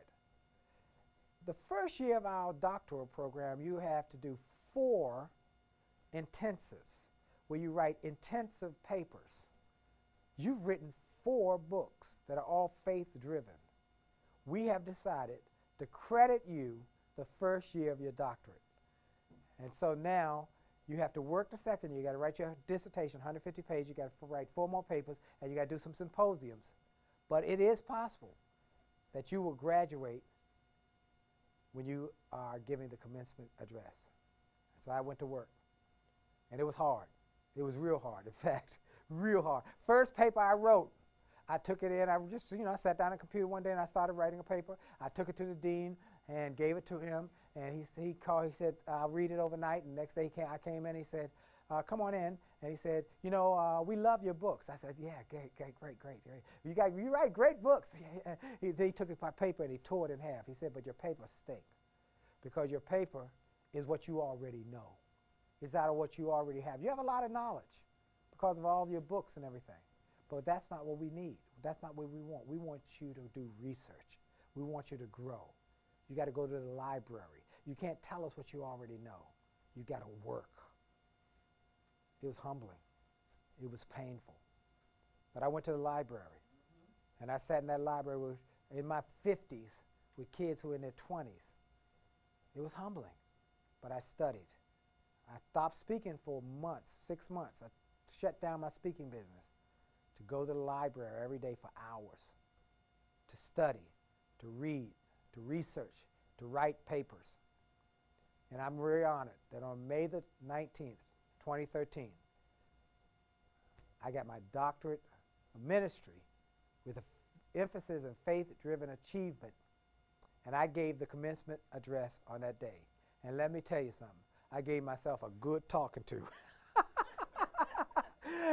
The first year of our doctoral program, you have to do 4 intensives where you write intensive papers. You've written 4 books that are all faith-driven. We have decided to credit you the first year of your doctorate. And so now you have to work the second year. You got to write your dissertation, 150 pages. You got to write 4 more papers, and you got to do some symposiums. But it is possible that you will graduate when you are giving the commencement address. So I went to work, and it was hard. It was real hard, in fact, real hard. First paper I wrote, I took it in. I just, I sat down at a computer one day and I started writing a paper. I took it to the dean and gave it to him, and he called. He said, "I'll read it overnight." And the next day I came in. He said, "Come on in." And he said, "We love your books." I said, "Yeah, great. You write great books." He took his paper and he tore it in half. He said, "But your paper stink, because your paper is what you already know. It's out of what you already have. You have a lot of knowledge because of all of your books and everything. But that's not what we need. That's not what we want. We want you to do research. We want you to grow. You got to go to the library. You can't tell us what you already know. You got to work." It was humbling. It was painful. But I went to the library, and I sat in that library in my 50s with kids who were in their 20s. It was humbling, but I studied. I stopped speaking for months, 6 months. I shut down my speaking business to go to the library every day for hours, to study, to read, to research, to write papers. And I'm very honored that on May the 19th, 2013, I got my doctorate of ministry with an emphasis in faith-driven achievement, and I gave the commencement address on that day. And let me tell you something, I gave myself a good talking to.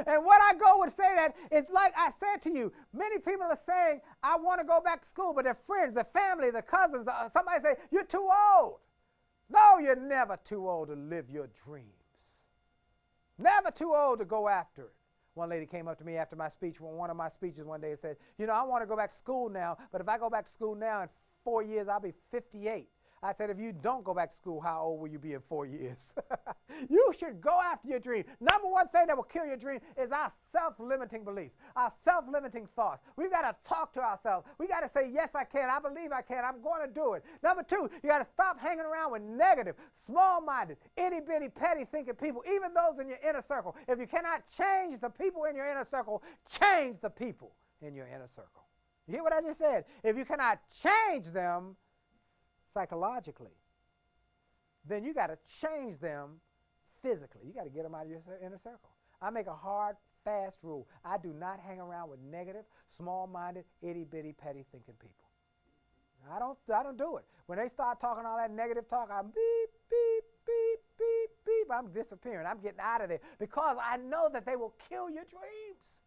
And what I go would say that, it's like I said to you, many people are saying, I want to go back to school, but their friends, their family, their cousins, somebody say, you're too old. No, you're never too old to live your dreams. Never too old to go after it. One lady came up to me after my speech, one of my speeches one day, and said, I want to go back to school now, but if I go back to school now in 4 years, I'll be 58. I said, if you don't go back to school, how old will you be in 4 years? You should go after your dream. Number one thing that will kill your dream is our self-limiting beliefs, our self-limiting thoughts. We've got to talk to ourselves. We got to say, yes, I can. I believe I can. I'm going to do it. Number two, you got to stop hanging around with negative, small-minded, itty-bitty, petty-thinking people, even those in your inner circle. If you cannot change the people in your inner circle, change the people in your inner circle. You hear what I just said? If you cannot change them psychologically, then you got to change them physically. You got to get them out of your inner circle. I make a hard, fast rule. I do not hang around with negative, small-minded, itty-bitty, petty-thinking people. I don't do it. When they start talking all that negative talk, I'm beep, beep, beep, beep, beep. I'm disappearing. I'm getting out of there because I know that they will kill your dreams.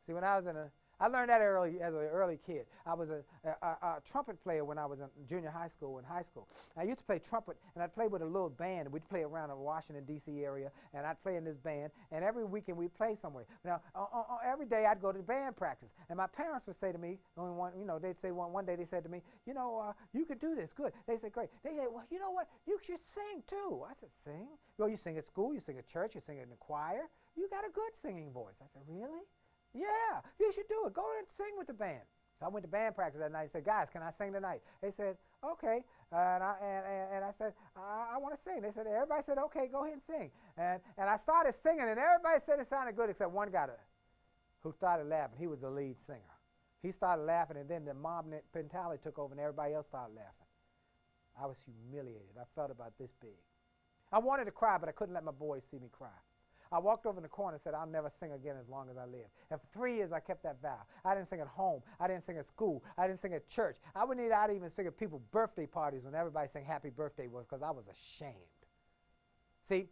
See, when I learned that early as an early kid. I was a trumpet player when I was in junior high school and high school. I used to play trumpet, and I'd play with a little band. We'd play around the Washington, D.C. area, and I'd play in this band, and every weekend we'd play somewhere. Now, every day I'd go to band practice, and my parents would say to me, they'd say one day they said to me, you could do this, good. They said, great. They said, well, you know what, you should sing too. I said, sing? Well, you sing at school, you sing at church, you sing in the choir. You got a good singing voice. I said, really? Yeah, you should do it. Go and sing with the band. So I went to band practice that night and said, guys, can I sing tonight? They said, okay. And I said, I want to sing. They said, everybody said, okay, go ahead and sing. And I started singing, and everybody said it sounded good except one guy who started laughing. He was the lead singer. He started laughing, and then the mob mentality took over, and everybody else started laughing. I was humiliated. I felt about this big. I wanted to cry, but I couldn't let my boys see me cry. I walked over in the corner and said, I'll never sing again as long as I live. And for 3 years, I kept that vow. I didn't sing at home. I didn't sing at school. I didn't sing at church. I wouldn't even sing at people's birthday parties when everybody sang happy birthday was because I was ashamed. See,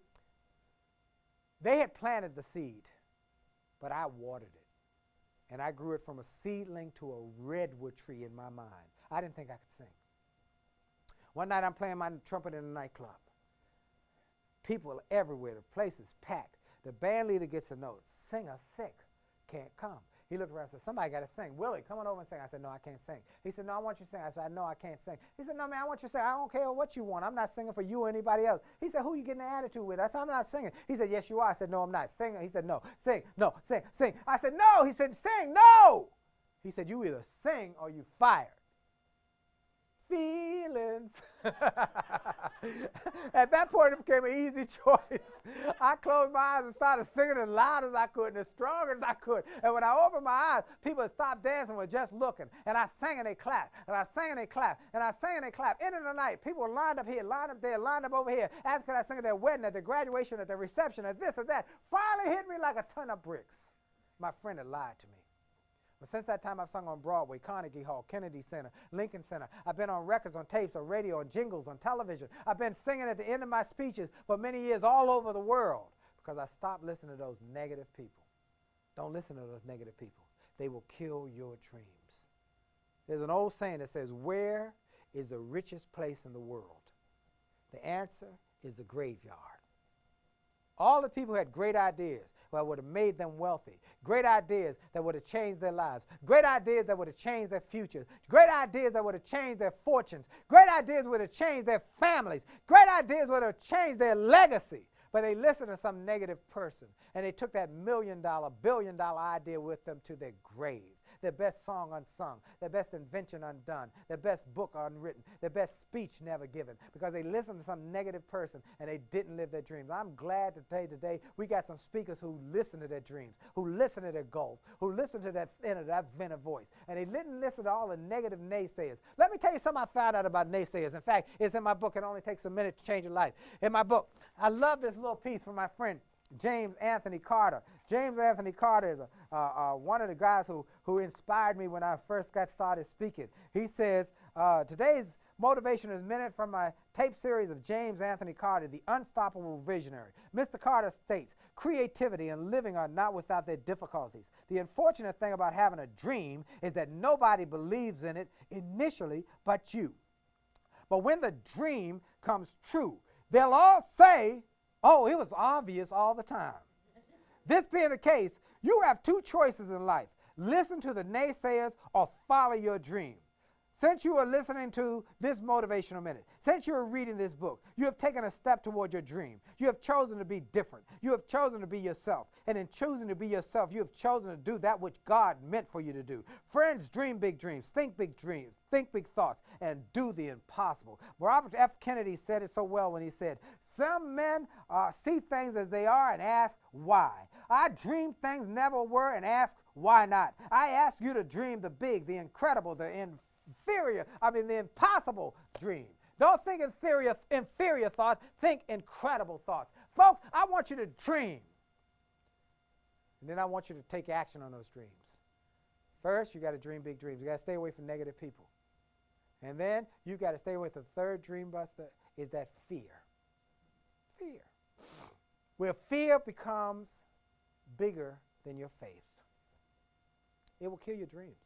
they had planted the seed, but I watered it. And I grew it from a seedling to a redwood tree in my mind. I didn't think I could sing. One night, I'm playing my trumpet in a nightclub. People everywhere. The place is packed. The band leader gets a note. Singer sick, can't come. He looked around and said, somebody got to sing. Willie, come on over and sing. I said, no, I can't sing. He said, no, I want you to sing. I said, no, I can't sing. He said, no, man, I want you to sing. I don't care what you want. I'm not singing for you or anybody else. He said, who are you getting an attitude with? I said, I'm not singing. He said, yes, you are. I said, no, I'm not. Sing. He said, no, sing, no, sing, sing. I said, no. He said, sing, no. He said, you either sing or you fired. Feelings. At that point, it became an easy choice. I closed my eyes and started singing as loud as I could and as strong as I could. And when I opened my eyes, people had stopped dancing and were just looking. And I sang and they clapped. And I sang and they clapped. And I sang and they clapped. End of the night, people were lined up here, lined up there, lined up over here. Asked could I sing at their wedding, at their graduation, at their reception, at this or that. Finally hit me like a ton of bricks. My friend had lied to me. But since that time, I've sung on Broadway, Carnegie Hall, Kennedy Center, Lincoln Center. I've been on records, on tapes, on radio, on jingles, on television. I've been singing at the end of my speeches for many years all over the world because I stopped listening to those negative people. Don't listen to those negative people. They will kill your dreams. There's an old saying that says, where is the richest place in the world? The answer is the graveyard. All the people who had great ideas that would have made them wealthy, great ideas that would have changed their lives, great ideas that would have changed their futures, great ideas that would have changed their fortunes, great ideas would have changed their families, great ideas would have changed their legacy. But they listened to some negative person, and they took that $1 million, billion-dollar idea with them to their grave. Their best song unsung, their best invention undone, their best book unwritten, their best speech never given, because they listened to some negative person and they didn't live their dreams. I'm glad today we got some speakers who listen to their dreams, who listen to their goals, who listen to that inner voice, and they didn't listen to all the negative naysayers. Let me tell you something I found out about naysayers. In fact, it's in my book. It only takes a minute to change your life. In my book, I love this little piece from my friend James Anthony Carter. James Anthony Carter is one of the guys who inspired me when I first got started speaking. He says, today's motivation is minute from my tape series of James Anthony Carter, The Unstoppable Visionary. Mr. Carter states, creativity and living are not without their difficulties. The unfortunate thing about having a dream is that nobody believes in it initially but you. But when the dream comes true, they'll all say, oh, it was obvious all the time. This being the case, you have two choices in life. Listen to the naysayers or follow your dream. Since you are listening to this motivational minute, since you are reading this book, you have taken a step toward your dream. You have chosen to be different. You have chosen to be yourself. And in choosing to be yourself, you have chosen to do that which God meant for you to do. Friends, dream big dreams, think big thoughts, and do the impossible. Robert F. Kennedy said it so well when he said, some men see things as they are and ask why. I dream things never were and ask Why not? I ask you to dream the big, the incredible, the impossible dream. Don't think inferior thoughts. Think incredible thoughts. Folks, I want you to dream. And then I want you to take action on those dreams. First, you got to dream big dreams. You got to stay away from negative people. And then you got to stay away from the third dream buster is that fear. Fear. Where fear becomes bigger than your faith. It will kill your dreams.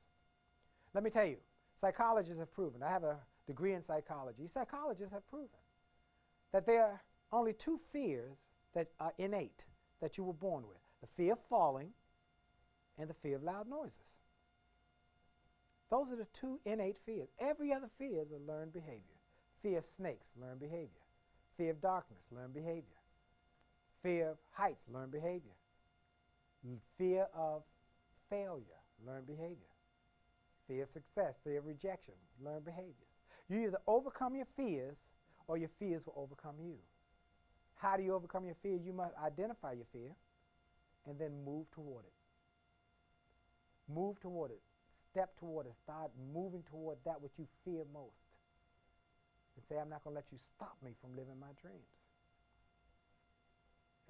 Let me tell you, psychologists have proven, I have a degree in psychology, psychologists have proven that there are only two fears that are innate, that you were born with. The fear of falling and the fear of loud noises. Those are the two innate fears. Every other fear is a learned behavior. Fear of snakes, learned behavior. Fear of darkness, learned behavior. Fear of heights, learned behavior. Fear of failure, learned behavior. Fear of success, fear of rejection, learned behaviors. You either overcome your fears or your fears will overcome you. How do you overcome your fear? You must identify your fear and then move toward it. Move toward it. Step toward it. Start moving toward that which you fear most. And say, I'm not going to let you stop me from living my dreams.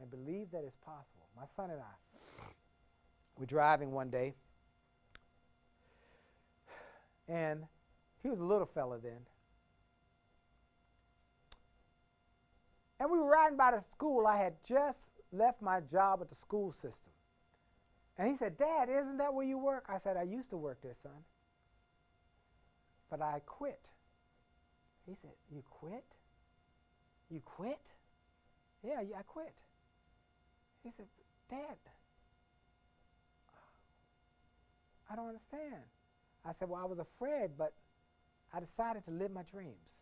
And believe that it's possible. My son and I were driving one day, and he was a little fella then. And we were riding by the school. I had just left my job at the school system. And he said, Dad, isn't that where you work? I said, I used to work there, son. But I quit. He said, you quit? You quit? Yeah, I quit. He said, Dad, I don't understand. I said, well, I was afraid, but I decided to live my dreams.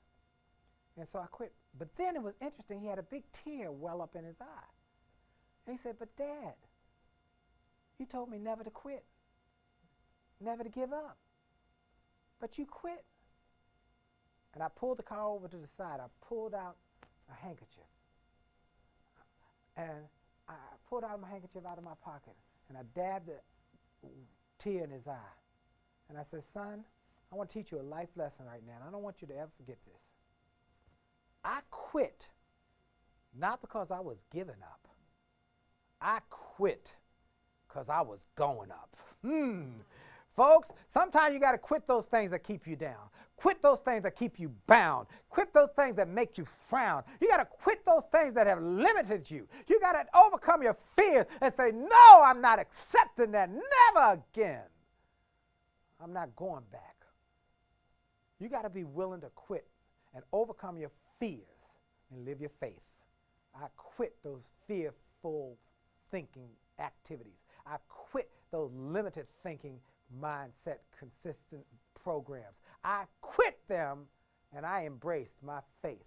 And so I quit. But then it was interesting. He had a big tear well up in his eye. And he said, but Dad, you told me never to quit, never to give up. But you quit. And I pulled the car over to the side. I pulled out a handkerchief. And I pulled out my handkerchief out of my pocket. And I dabbed the tear in his eye. And I said, son, I want to teach you a life lesson right now. And I don't want you to ever forget this. I quit not because I was giving up. I quit because I was going up. Folks, sometimes you got to quit those things that keep you down. Quit those things that keep you bound. Quit those things that make you frown. You got to quit those things that have limited you. You got to overcome your fears and say, no, I'm not accepting that. Never again. I'm not going back. You got to be willing to quit and overcome your fears and live your faith. I quit those fearful thinking activities. I quit those limited thinking mindset consistent programs. I quit them and I embraced my faith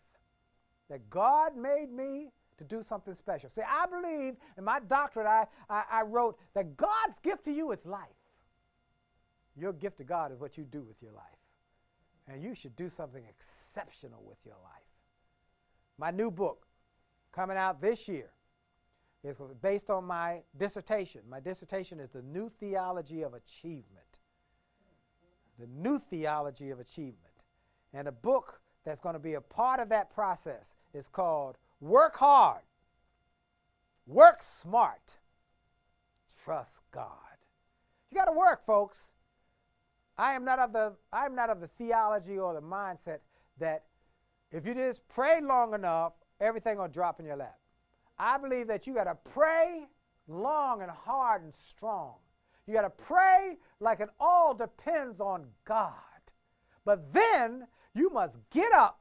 that God made me to do something special. See, I believe in my doctorate I wrote that God's gift to you is life. Your gift to God is what you do with your life. And you should do something exceptional with your life. My new book coming out this year is based on my dissertation. My dissertation is The New Theology of Achievement. The New Theology of Achievement. And a book that's going to be a part of that process is called Work Hard, Work Smart, Trust God. You got to work, folks. I am not of the theology or the mindset that if you just pray long enough, everything will drop in your lap. I believe that you got to pray long and hard and strong. You got to pray like it all depends on God. But then you must get up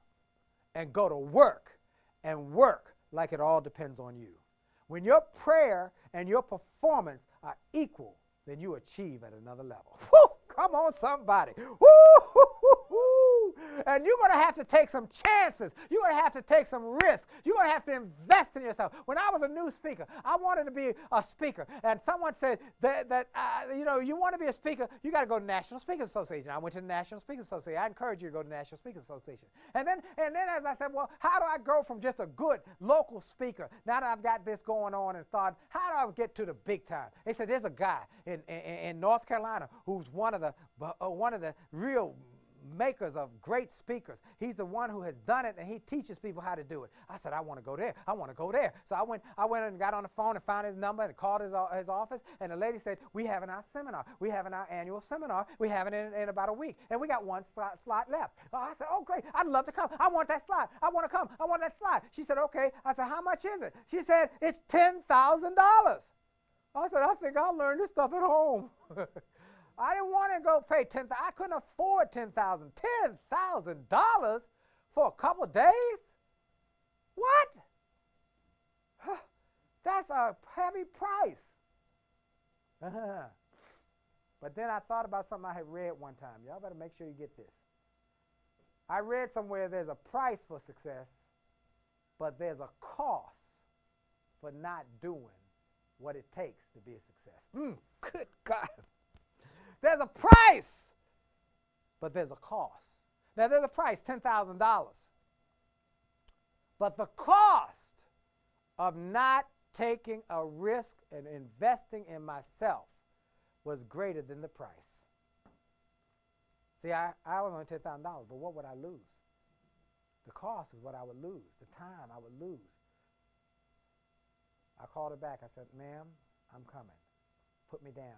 and go to work and work like it all depends on you. When your prayer and your performance are equal, then you achieve at another level. Woo! Come on, somebody. Woo! And you're going to have to take some chances. You're going to have to take some risks. You're going to have to invest in yourself. When I was a new speaker, I wanted to be a speaker. And someone said that you want to be a speaker, you got to go to National Speakers Association. I went to the National Speakers Association. I encourage you to go to the National Speakers Association. And then as I said, well, how do I go from just a good local speaker, now that I've got this going on, and thought, how do I get to the big time? They said, there's a guy in North Carolina who's one of the real makers of great speakers. He's the one who has done it, and he teaches people how to do it. I said, I want to go there. I want to go there. So I went and got on the phone and found his number and called his office, and the lady said, we have in our seminar. We have in our annual seminar. We have it in about a week, and we got one slot left. I said, oh, great. I'd love to come. I want that slot. I want to come. I want that slot. She said, okay. I said, how much is it? She said, it's $10,000. I said, I think I'll learn this stuff at home. I didn't want to go pay $10,000. I couldn't afford $10,000. $10,000 for a couple days? What? That's a heavy price. But then I thought about something I had read one time. Y'all better make sure you get this. I read somewhere there's a price for success, but there's a cost for not doing what it takes to be a success. Good God. There's a price, but there's a cost. Now, there's a price, $10,000. But the cost of not taking a risk and investing in myself was greater than the price. See, I was only $10,000, but what would I lose? The cost is what I would lose, the time I would lose. I called her back. I said, ma'am, I'm coming. Put me down.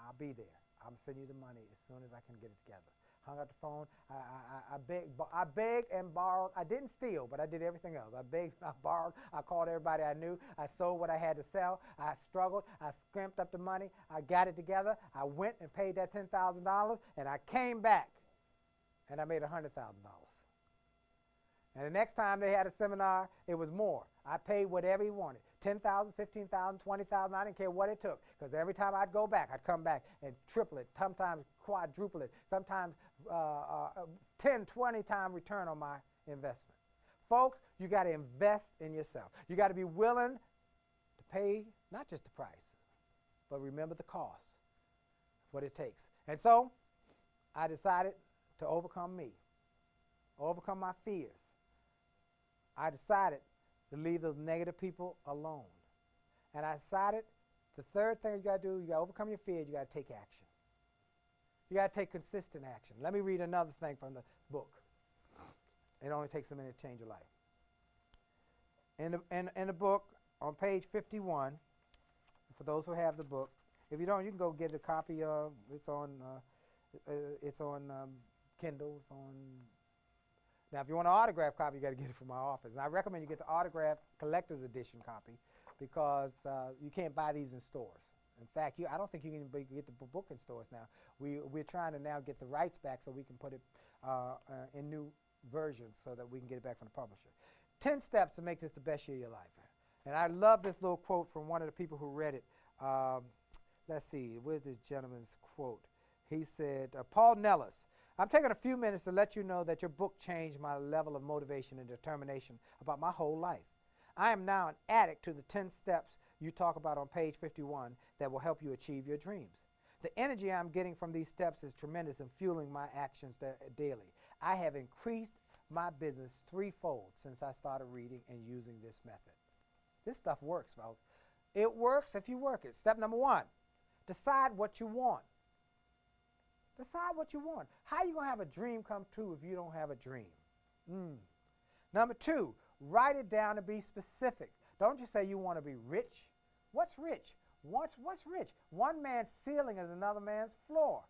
I'll be there. I'm sending you the money as soon as I can get it together. Hung up the phone. I begged and borrowed. I didn't steal, but I did everything else. I begged, I borrowed. I called everybody I knew. I sold what I had to sell. I struggled. I scrimped up the money. I got it together. I went and paid that $10,000, and I came back, and I made $100,000. And the next time they had a seminar, it was more. I paid whatever he wanted. $10,000, $15,000, $20,000, I didn't care what it took. Because every time I'd go back, I'd come back and triple it, sometimes quadruple it, sometimes 10, 20 times return on my investment. Folks, you got to invest in yourself. You got to be willing to pay not just the price, but remember the cost, what it takes. And so I decided to overcome me, overcome my fears. I decided to leave those negative people alone. And I decided the third thing you got to do, you got to overcome your fears, you got to take action. You got to take consistent action. Let me read another thing from the book. It only takes a minute to change your life. In the book, on page 51, for those who have the book, if you don't, you can go get a copy of, it's on Kindle, it's on. Now, if you want an autographed copy, you got to get it from my office. And I recommend you get the autographed collector's edition copy because you can't buy these in stores. In fact, I don't think you can get the book in stores now. We're trying to now get the rights back so we can put it in new versions so that we can get it back from the publisher. 10 steps to make this the best year of your life. And I love this little quote from one of the people who read it. Let's see, where's this gentleman's quote? He said, Paul Nellis, I'm taking a few minutes to let you know that your book changed my level of motivation and determination about my whole life. I am now an addict to the 10 steps you talk about on page 51 that will help you achieve your dreams. The energy I'm getting from these steps is tremendous in fueling my actions daily. I have increased my business threefold since I started reading and using this method. This stuff works, folks. It works if you work it. Step number 1, decide what you want. Decide what you want. How are you going to have a dream come true if you don't have a dream? Number 2, write it down and be specific. Don't just say you want to be rich. What's rich? What's rich? One man's ceiling is another man's floor.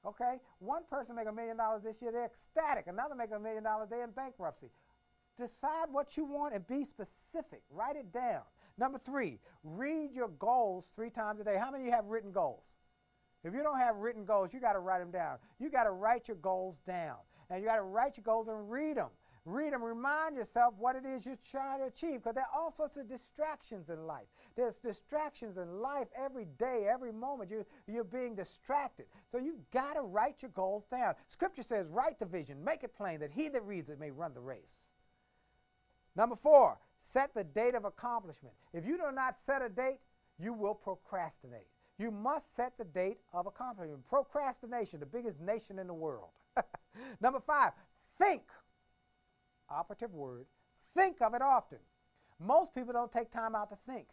Okay? One person make $1 million this year, they're ecstatic. Another make $1 million, they're in bankruptcy. Decide what you want and be specific. Write it down. Number 3, read your goals 3 times a day. How many of you have written goals? If you don't have written goals, you got to write them down. You got to write your goals down. And you got to write your goals and read them. Read them. Remind yourself what it is you're trying to achieve, because there are all sorts of distractions in life. There's distractions in life every day, every moment. You're being distracted. So you've got to write your goals down. Scripture says, write the vision, make it plain, that he that reads it may run the race. Number 4, set the date of accomplishment. If you do not set a date, you will procrastinate. You must set the date of accomplishment. Procrastination, the biggest nation in the world. Number 5, think. Operative word. Think of it often. Most people don't take time out to think.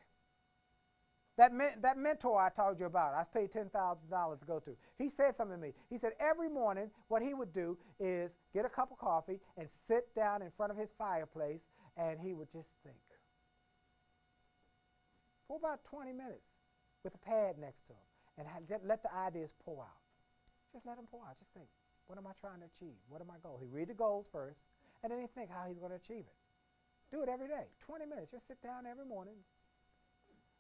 That mentor I told you about, I paid $10,000 to go to. He said something to me. He said every morning what he would do is get a cup of coffee and sit down in front of his fireplace, and he would just think for about 20 minutes with a pad next to him, and let the ideas pour out. Just let them pour out. Just think, what am I trying to achieve? What are my goals? He read the goals first, and then he think how he's going to achieve it. Do it every day, 20 minutes. Just sit down every morning.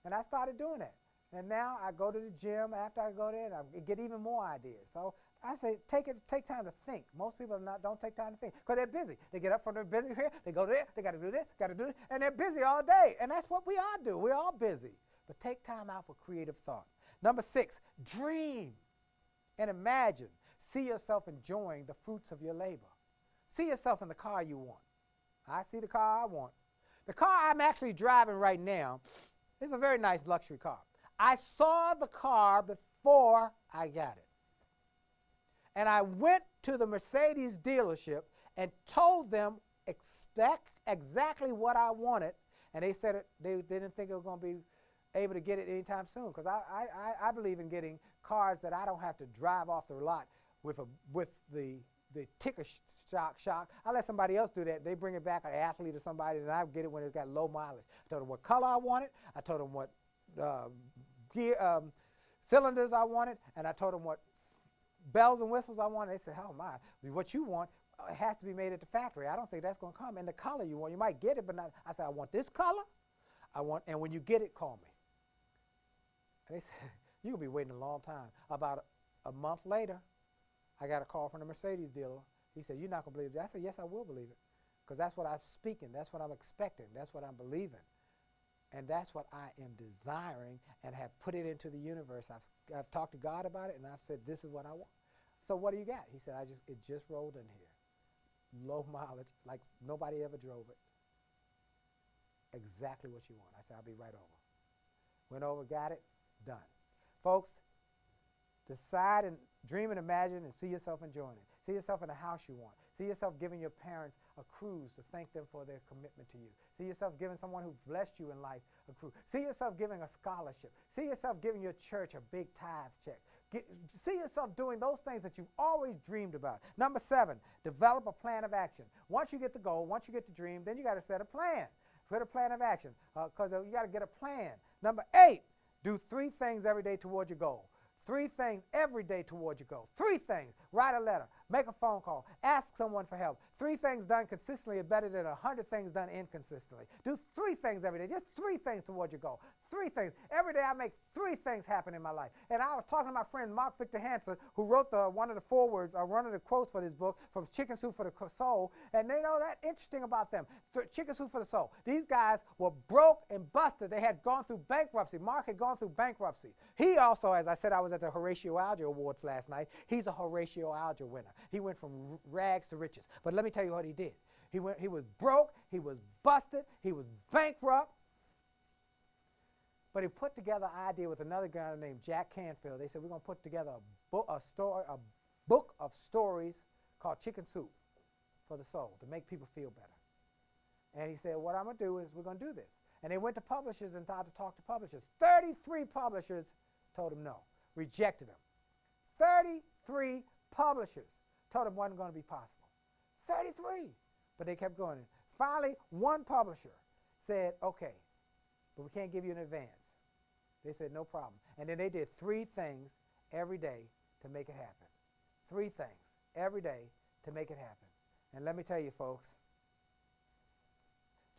And I started doing that. And now I go to the gym. After I go there, and I get even more ideas. So I say, take time to think. Most people don't take time to think because they're busy. They get up from their busy here, they go there, they got to do this, got to do this, and they're busy all day. And that's what we all do. We're all busy. But take time out for creative thought. Number 6, dream and imagine. See yourself enjoying the fruits of your labor. See yourself in the car you want. I see the car I want. The car I'm actually driving right now is a very nice luxury car. I saw the car before I got it. And I went to the Mercedes dealership and told them exactly what I wanted, and they said they didn't think it was going to be able to get it anytime soon, because I believe in getting cars that I don't have to drive off the lot with the ticker shock. I let somebody else do that. They bring it back, an athlete or somebody, and I get it when it's got low mileage. I told them what color I wanted. I told them what cylinders I wanted, and I told them what bells and whistles I wanted. They said, "Oh my, what you want it has to be made at the factory. I don't think that's going to come." And the color you want, you might get it, but not. I said, "I want this color. And when you get it, call me." And they said, "You'll be waiting a long time." About a month later, I got a call from the Mercedes dealer. He said, "You're not going to believe it." I said, "Yes, I will believe it, because that's what I'm speaking. That's what I'm expecting. That's what I'm believing. And that's what I am desiring and have put it into the universe. I've talked to God about it, and I've said, this is what I want." So what do you got? He said, it just rolled in here. Low mileage, like nobody ever drove it. Exactly what you want. I said, "I'll be right over." Went over, got it, done. Folks, decide and dream and imagine and see yourself enjoying it. See yourself in a house you want. See yourself giving your parents a cruise to thank them for their commitment to you. See yourself giving someone who blessed you in life a cruise. See yourself giving a scholarship. See yourself giving your church a big tithe check. See yourself doing those things that you've always dreamed about. Number 7, develop a plan of action. Once you get the goal, once you get the dream, then you got to set a plan. Put a plan of action, because you got to get a plan. Number 8, do 3 things every day toward your goal. 3 things every day toward your goal. 3 things. Write a letter. Make a phone call. Ask someone for help. 3 things done consistently are better than 100 things done inconsistently. Do 3 things every day. Just 3 things toward your goal. 3 things. Every day I make 3 things happen in my life. And I was talking to my friend Mark Victor Hansen, who wrote one of the forewords, or one of the quotes for this book, from Chicken Soup for the Soul. And they know that interesting about them. Chicken Soup for the Soul. These guys were broke and busted. They had gone through bankruptcy. Mark had gone through bankruptcy. He also, as I said, I was at the Horatio Alger Awards last night. He's a Horatio Alger winner. He went from rags to riches. But let me tell you what he did. He was broke, he was busted, he was bankrupt. But he put together an idea with another guy named Jack Canfield. They said, we're going to put together a book of stories called Chicken Soup for the Soul to make people feel better. And he said, what I'm going to do is we're going to do this. And they went to publishers and tried to talk to publishers. 33 publishers told him no, rejected him. 33 publishers told him it wasn't going to be possible. 33. But they kept going. Finally, one publisher said, okay, but we can't give you an advance. They said, no problem. And then they did 3 things every day to make it happen. 3 things every day to make it happen. And let me tell you, folks,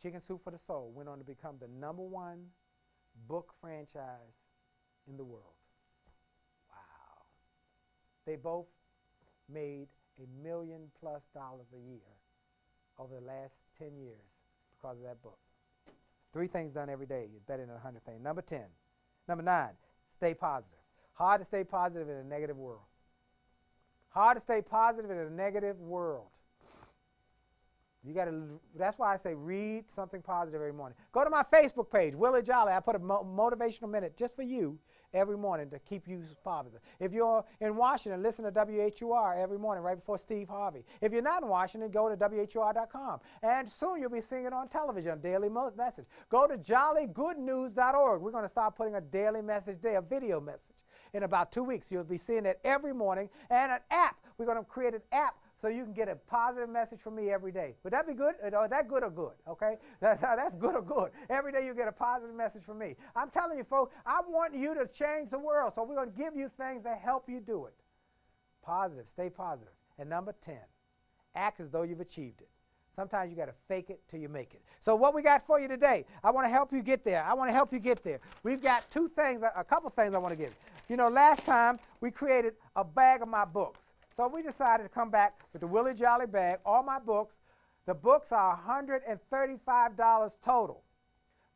Chicken Soup for the Soul went on to become the #1 book franchise in the world. Wow. They both made $1 million+ a year over the last 10 years because of that book. 3 things done every day is better than 100 things. Number 10. Number 9, stay positive. Hard to stay positive in a negative world. Hard to stay positive in a negative world. You got to. That's why I say read something positive every morning. Go to my Facebook page, Willie Jolley. I put a motivational minute just for you every morning to keep you positive. If you're in Washington, listen to WHUR every morning right before Steve Harvey. If you're not in Washington, go to WHUR.com. And soon you'll be seeing it on television, daily message. Go to jollygoodnews.org. We're going to start putting a daily message there, a video message. In about 2 weeks, you'll be seeing it every morning. And an app. We're going to create an app so you can get a positive message from me every day. Would that be good? Is that good or good? Okay? That's good or good. Every day you get a positive message from me. I'm telling you, folks, I want you to change the world, so we're going to give you things that help you do it. Positive. Stay positive. And number 10, act as though you've achieved it. Sometimes you got to fake it till you make it. So what we got for you today, I want to help you get there. I want to help you get there. We've got 2 things, a couple things I want to give you. You know, last time we created a bag of my books. So we decided to come back with the Willie Jolley bag, all my books. The books are $135 total.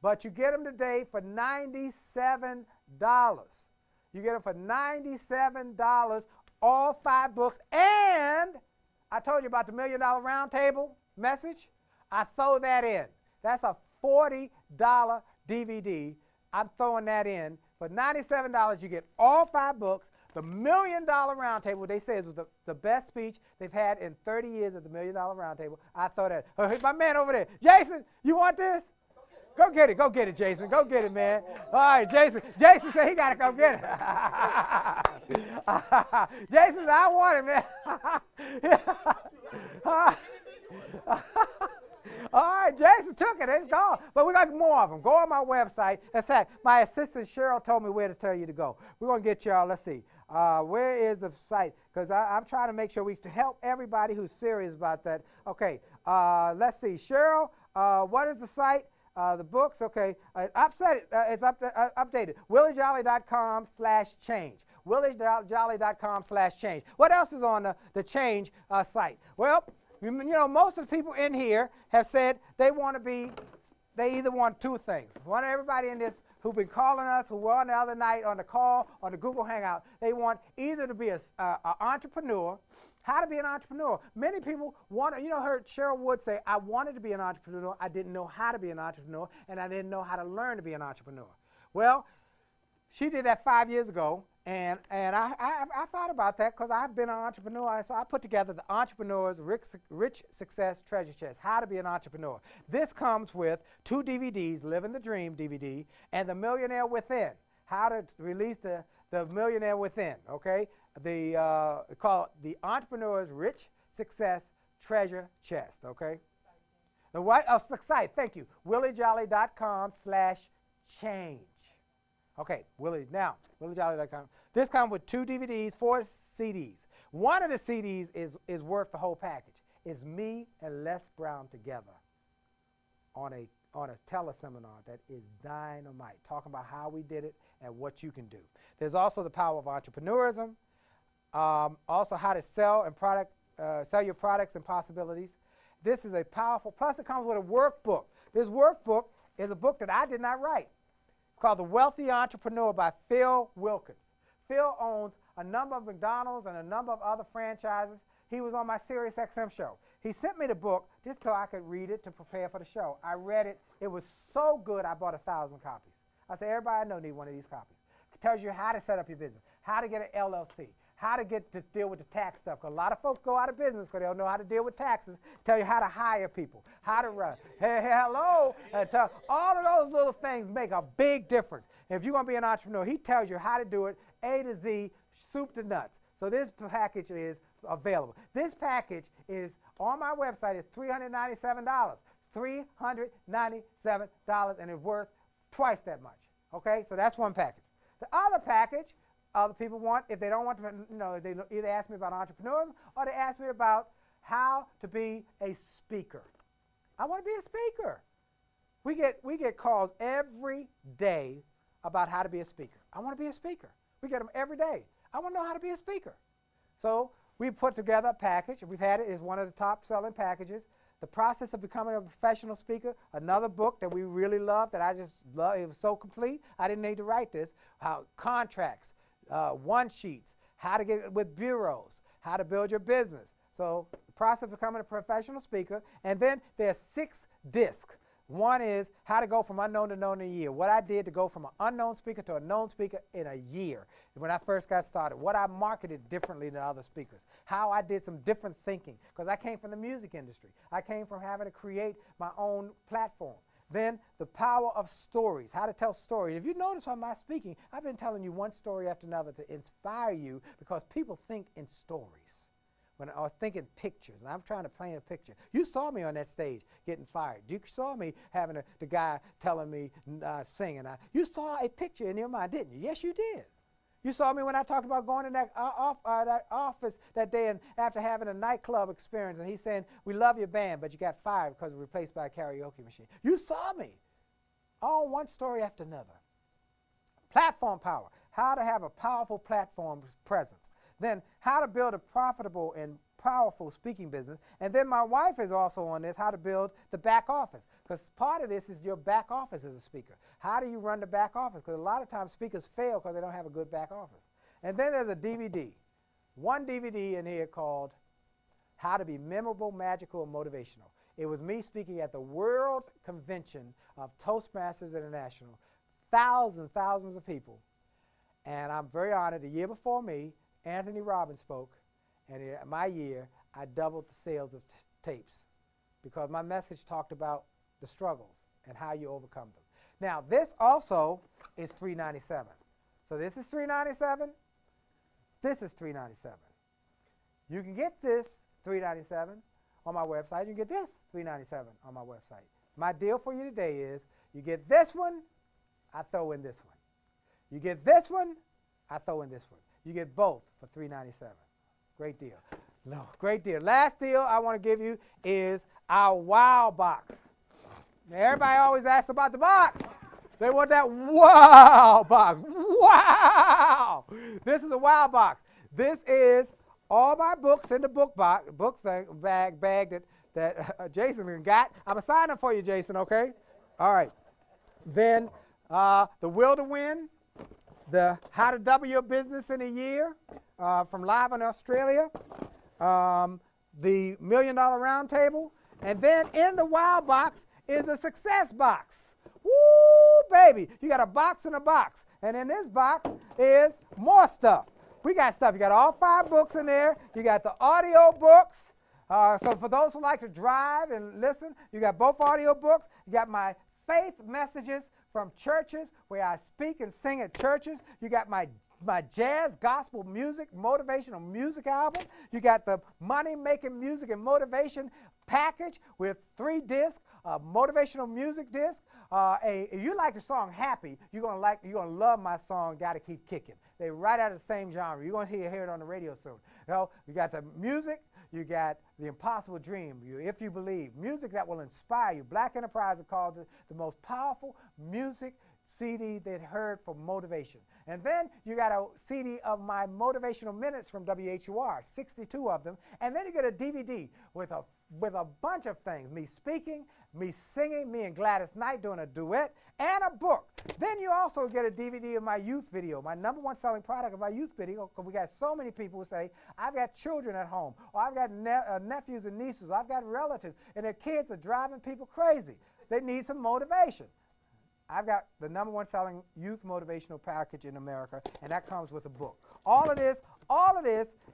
But you get them today for $97. You get them for $97, all 5 books. And I told you about the $1 Million Roundtable message. I throw that in. That's a $40 DVD. I'm throwing that in. For $97, you get all 5 books. The $1 Million Roundtable, they say, is the best speech they've had in 30 years at the $1 Million Roundtable. I thought that. Oh, here's my man over there. Jason, you want this? Go get it. Go get it, Jason. Go get it, man. All right, Jason. Jason said he got to come get it. Jason said, I want it, man. All right, Jason took it. It's gone. But we got more of them. Go on my website. In fact, my assistant Cheryl told me where to tell you to go. We're going to get y'all. Let's see. Where is the site? Because I'm trying to make sure we help everybody who's serious about that. Okay. Let's see. Cheryl, what is the site? The books. Okay. It's updated. WillieJolley.com/change. WillieJolley.com/change. What else is on the change site? Well, you know, most of the people in here have said they either want 2 things. One, everybody in this who've been calling us, who were on the other night on the call, on the Google Hangout, they want either to be an entrepreneur, how to be an entrepreneur. Many people want to, you know, heard Cheryl Wood say, I wanted to be an entrepreneur, I didn't know how to be an entrepreneur, and I didn't know how to learn to be an entrepreneur. Well, she did that 5 years ago, and I thought about that because I've been an entrepreneur. So I put together the Entrepreneur's Rich Success Treasure Chest, How to Be an Entrepreneur. This comes with 2 DVDs, Living the Dream DVD, and The Millionaire Within, How to Release the Millionaire Within, okay? Called the Entrepreneur's Rich Success Treasure Chest, okay? The what? Oh, site, thank you. WillieJolley.com/change. Okay, WillieJolley.com. This comes with 2 DVDs, 4 CDs. One of the CDs is worth the whole package. It's me and Les Brown together on a teleseminar that is dynamite, talking about how we did it and what you can do. There's also the power of entrepreneurism, also how to sell your products and possibilities. This is a powerful, plus it comes with a workbook. This workbook is a book that I did not write. It's called The Wealthy Entrepreneur by Phil Wilkins. Phil owns a number of McDonald's and a number of other franchises. He was on my Sirius XM show. He sent me the book just so I could read it to prepare for the show. I read it. It was so good I bought 1,000 copies. I said, everybody I know need one of these copies. It tells you how to set up your business, how to get an LLC, how to get to deal with the tax stuff. Because a lot of folks go out of business because they don't know how to deal with taxes. Tell you how to hire people, how to run. Hey, hello. All of those little things make a big difference. If you're going to be an entrepreneur, he tells you how to do it, A to Z, soup to nuts. So this package is available. This package is on my website. It's $397. $397, and it's worth twice that much. Okay, so that's one package. The other package, other people want, if they don't want to, you know, they either ask me about entrepreneurism or they ask me about how to be a speaker. I want to be a speaker. We get calls every day about how to be a speaker. I want to be a speaker. We get them every day. I want to know how to be a speaker. So we put together a package. We've had it. It's one of the top selling packages. The Process of Becoming a Professional Speaker, another book that we really love, that I just love. It was so complete, I didn't need to write this. How contracts, one-sheets, how to get with bureaus, how to build your business. So The Process of Becoming a Professional Speaker. And then there's 6 discs. One is how to go from unknown to known in a year. What I did to go from an unknown speaker to a known speaker in a year when I first got started. What I marketed differently than other speakers. How I did some different thinking, because I came from the music industry. I came from having to create my own platform. Then the power of stories, how to tell stories. If you notice from my speaking, I've been telling you one story after another to inspire you, because people think in stories. Or think in pictures, and I'm trying to paint a picture. You saw me on that stage getting fired. You saw me having the guy telling me singing. You saw a picture in your mind, didn't you? Yes, you did. You saw me when I talked about going in that office that day and after having a nightclub experience, and he's saying, we love your band, but you got fired because it was replaced by a karaoke machine. You saw me. All one story after another. Platform power, how to have a powerful platform presence. Then how to build a profitable and powerful speaking business. And then my wife is also on this, how to build the back office. Because part of this is your back office as a speaker. How do you run the back office? Because a lot of times speakers fail because they don't have a good back office. And then there's a DVD. One DVD in here called How to Be Memorable, Magical, and Motivational. It was me speaking at the World Convention of Toastmasters International. Thousands of people. And I'm very honored, the year before me, Anthony Robbins spoke, and in my year, I doubled the sales of tapes, because my message talked about the struggles and how you overcome them. Now, this also is $3.97. So this is $3.97. This is $3.97. You can get this $3.97 on my website. You can get this $3.97 on my website. My deal for you today is you get this one, I throw in this one. You get this one, I throw in this one. You get both for $3.97. Great deal. No, great deal. Last deal I want to give you is our Wow Box. Now, everybody always asks about the box. They want that Wow Box. Wow! This is a Wow Box. This is all my books in the bag that Jason got. I'm assigning for you, Jason, okay? All right. Then The Will to Win. The How to Double Your Business in a Year from Live in Australia, the $1 Million Roundtable, and then in the Wow Box is the Success Box. Woo, baby! You got a box in a box, and in this box is more stuff. We got stuff. You got all 5 books in there. You got the audio books. So for those who like to drive and listen, you got both audio books. You got my faith messages from churches where I speak and sing at churches. You got my jazz, gospel music, motivational music album. You got the money-making music and motivation package with 3 discs, motivational music disc. If you like the song Happy, you're gonna love my song Gotta Keep Kicking. They're right out of the same genre. You're gonna hear it on the radio soon. You got the music. You got The Impossible Dream, If You Believe, music that will inspire you. Black Enterprise called it the most powerful music CD they'd heard for motivation. And then you got a CD of my motivational minutes from WHUR, 62 of them. And then you get a DVD with a bunch of things, me speaking, me singing, me and Gladys Knight doing a duet, and a book. Then you also get a DVD of my youth video, my #1 selling product of my youth video, because we got so many people who say, I've got children at home, or I've got nephews and nieces, or I've got relatives, and their kids are driving people crazy. They need some motivation. I've got the #1 selling youth motivational package in America, and that comes with a book. All of this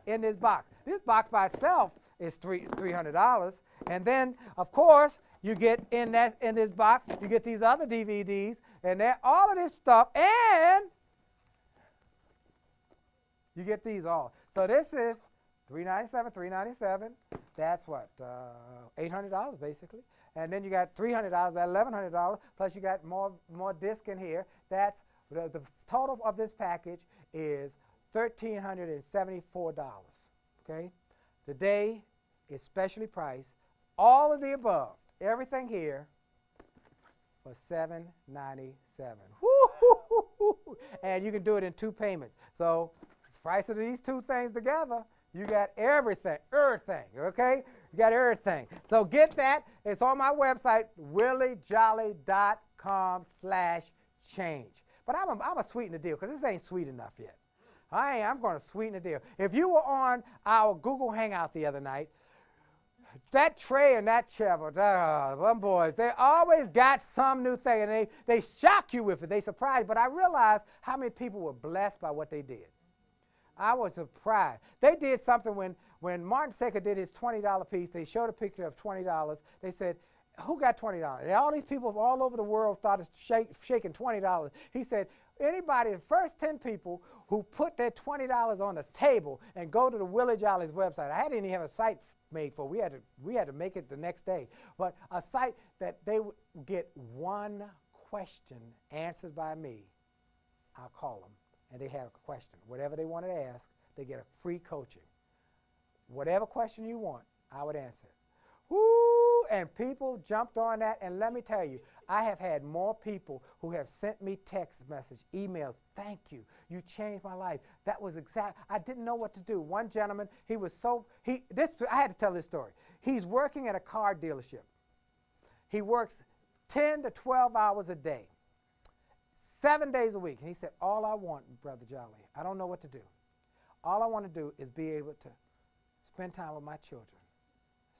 in this box. This box by itself is $300. And then, of course, you get in this box, you get these other DVDs, and all of this stuff, and you get these all. So this is $397. That's what, $800 basically. And then you got $300, $1,100, plus you got more disc in here. That's the total of this package is $1,374. Okay, today is specially priced. All of the above, everything here, for $797. And you can do it in 2 payments. So, price of these 2 things together, you got everything. Okay. You got everything. So get that. It's on my website, williejolly.com/change. But I'm going to sweeten the deal because this ain't sweet enough yet. I'm going to sweeten the deal. If you were on our Google Hangout the other night, that Trey and that Trevor, them boys, they always got some new thing, and they shock you with it. They surprise you. But I realized how many people were blessed by what they did. I was surprised. They did something when Martin Secker did his $20 piece. They showed a picture of $20. They said, who got $20? And all these people all over the world started shaking $20. He said, anybody, the first 10 people who put their $20 on the table and go to the Willie Jolley's website. I didn't even have a site made for. We had to make it the next day. But a site that they would get one question answered by me. I'll call them, and they have a question. Whatever they wanted to ask, they get a free coaching. Whatever question you want, I would answer it. Woo! And people jumped on that, and let me tell you, I have had more people who have sent me text message, emails, thank you, you changed my life. That was I didn't know what to do. One gentleman, I had to tell this story. He's working at a car dealership. He works 10 to 12 hours a day, 7 days a week. And he said, all I want, Brother Jolley, I don't know what to do. All I want to do is be able to spend time with my children,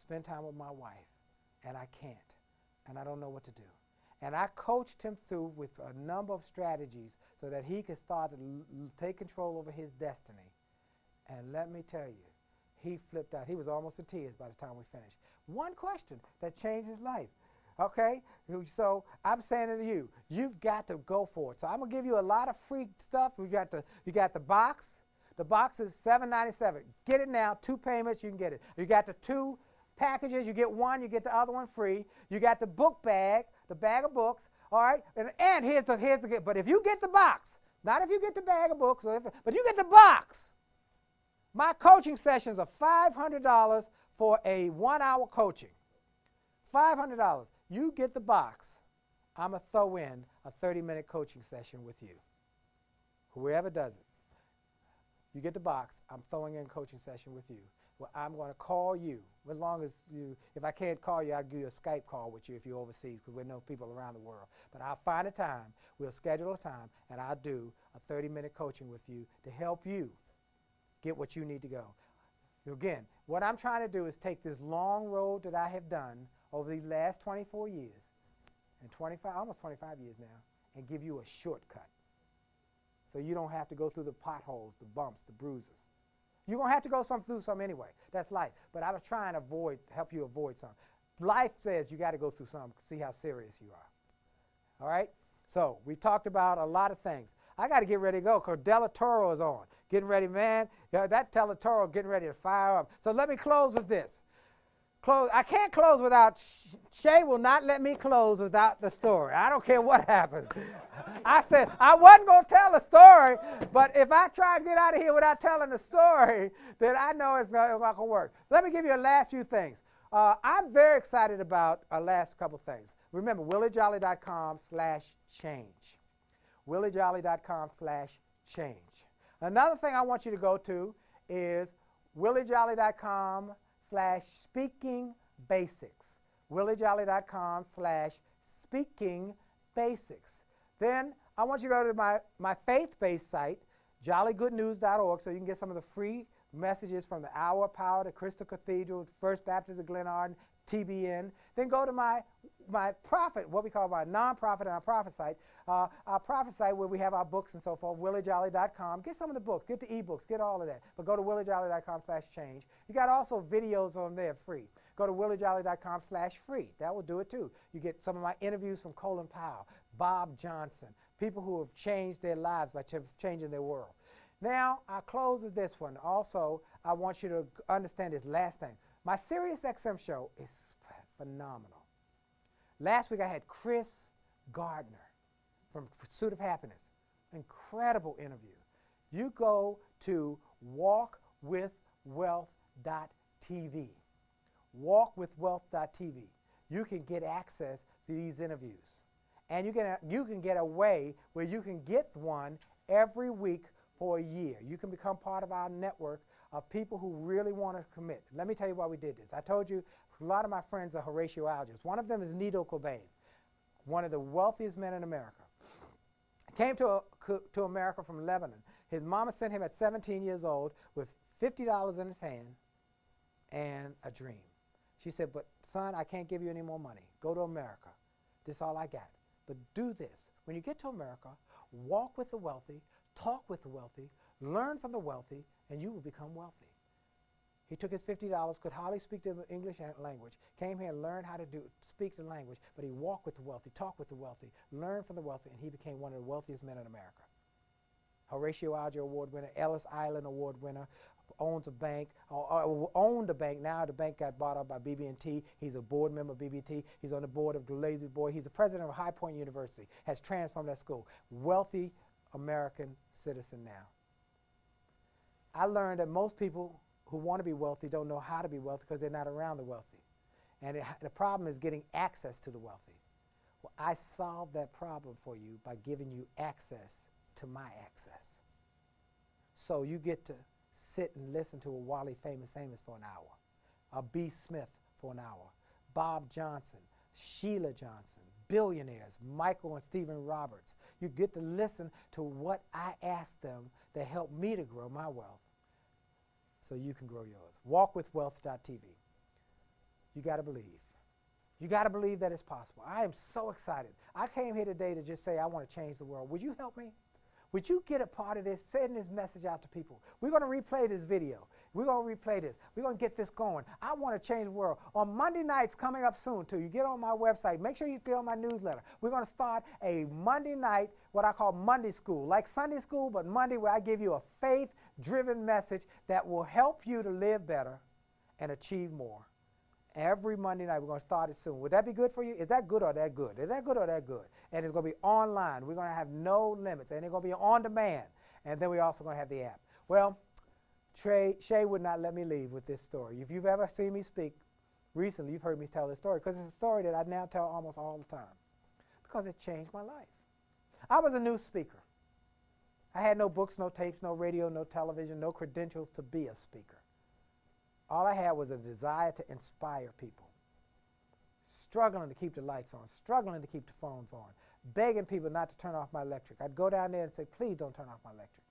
spend time with my wife, and I can't, and I don't know what to do. And I coached him through with a number of strategies so that he could start to take control over his destiny. And let me tell you, he flipped out. He was almost in tears by the time we finished. One question that changed his life. Okay? So I'm saying to you, you've got to go for it. So I'm going to give you a lot of free stuff. You got the box. The box is $7.97. Get it now. 2 payments, you can get it. You got the 2 packages. You get one, you get the other one free. You got the book bag, the bag of books. All right? And here's the gift. But if you get the box, not if you get the bag of books, but you get the box, my coaching sessions are $500 for a 1-hour coaching. $500. You get the box, I'm going to throw in a 30-minute coaching session with you. Whoever does it. You get the box, I'm throwing in a coaching session with you. Well, I'm going to call you. As long as if I can't call you, I'll give you a Skype call with you if you're overseas, because we know people around the world. But I'll find a time, we'll schedule a time, and I'll do a 30-minute coaching with you to help you get what you need to go. Again, what I'm trying to do is take this long road that I have done over these last 24 years, and almost 25 years now, and give you a shortcut. So you don't have to go through the potholes, the bumps, the bruises. You're going to have to go through some anyway. That's life. But I was trying to help you avoid some. Life says you got to go through some, see how serious you are. All right? So we talked about a lot of things. I got to get ready to go because Della Toro is on. Getting ready, man. That Della Toro getting ready to fire up. So let me close with this. I can't close without, Shay will not let me close without the story. I don't care what happens. I said, I wasn't going to tell a story, but if I try to get out of here without telling the story, then I know it's not going to work. Let me give you the last few things. I'm very excited about our last couple things. Remember, williejolly.com/change. williejolly.com/change. Another thing I want you to go to is williejolly.com/speaking basics. williejolly.com/speaking basics. Then I want you to go to my faith-based site, jollygoodnews.org, so you can get some of the free messages from the Hour of Power, the Crystal Cathedral, First Baptist of Glen Arden, TBN. Then go to my profit, what we call my non-profit and our profit site, our profit site where we have our books and so forth, williejolly.com. Get some of the books, get the e-books, get all of that. But go to williejolly.com/change. You got also videos on there free. Go to williejolly.com/free. That will do it too. You get some of my interviews from Colin Powell, Bob Johnson, people who have changed their lives by changing their world. Now, I'll close with this one. Also, I want you to understand this last thing. My Sirius XM show is phenomenal. Last week I had Chris Gardner from Pursuit of Happiness. Incredible interview. You go to walkwithwealth.tv. Walkwithwealth.tv. You can get access to these interviews. And you can get a way where you can get one every week for a year. You can become part of our network of people who really want to commit. Let me tell you why we did this. I told you a lot of my friends are Horatio Algiers. One of them is Nido Cobain, one of the wealthiest men in America. Came to America from Lebanon. His mama sent him at 17 years old with $50 in his hand and a dream. She said, but son, I can't give you any more money. Go to America. This is all I got. But do this. When you get to America, walk with the wealthy, talk with the wealthy, learn from the wealthy, and you will become wealthy. He took his $50, could hardly speak the English language, came here and learned how to speak the language, but he walked with the wealthy, talked with the wealthy, learned from the wealthy, and he became one of the wealthiest men in America. Horatio Alger Award winner, Ellis Island Award winner, owns a bank, owned a bank. Now the bank got bought up by BB&T. He's a board member of BB&T. He's on the board of the Lazy Boy. He's the president of High Point University, has transformed that school. Wealthy American citizen now. I learned that most people who want to be wealthy don't know how to be wealthy because they're not around the wealthy. And the problem is getting access to the wealthy. Well, I solved that problem for you by giving you access to my access. So you get to sit and listen to a Wally Famous Amos for an hour, a B. Smith for an hour, Bob Johnson, Sheila Johnson, billionaires, Michael and Stephen Roberts. You get to listen to what I asked them that helped me to grow my wealth so you can grow yours. Walkwithwealth.tv. You got to believe. You got to believe that it's possible. I am so excited. I came here today to just say I want to change the world. Would you help me? Would you get a part of this? Send this message out to people. We're going to replay this video. We're going to replay this. We're going to get this going. I want to change the world. On Monday nights, coming up soon, too, you get on my website. Make sure you get on my newsletter. We're going to start a Monday night, what I call Monday School, like Sunday School, but Monday, where I give you a faith-driven message that will help you to live better and achieve more. Every Monday night, we're going to start it soon. Would that be good for you? Is that good or that good? Is that good or that good? And it's going to be online. We're going to have no limits, and it's going to be on demand. And then we're also going to have the app. Well, Shay would not let me leave with this story. If you've ever seen me speak recently, you've heard me tell this story, because it's a story that I now tell almost all the time, because it changed my life. I was a new speaker. I had no books, no tapes, no radio, no television, no credentials to be a speaker. All I had was a desire to inspire people, struggling to keep the lights on, struggling to keep the phones on, begging people not to turn off my electric. I'd go down there and say, please don't turn off my electric.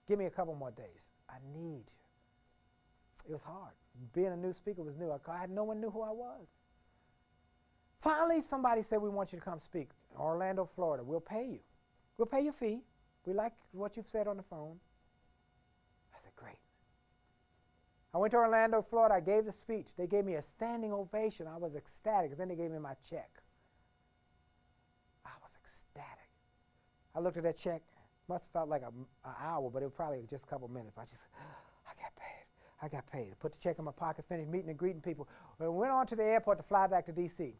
Give me a couple more days. I need you. It was hard. Being a new speaker was new. No one knew who I was. Finally, somebody said, we want you to come speak. Orlando, Florida. We'll pay you. We'll pay your fee. We like what you've said on the phone. I said, great. I went to Orlando, Florida. I gave the speech. They gave me a standing ovation. I was ecstatic. Then they gave me my check. I was ecstatic. I looked at that check. Must have felt like an hour, but it was probably just a couple minutes. I just, I got paid. I got paid. I put the check in my pocket, finished meeting and greeting people. We went on to the airport to fly back to D.C.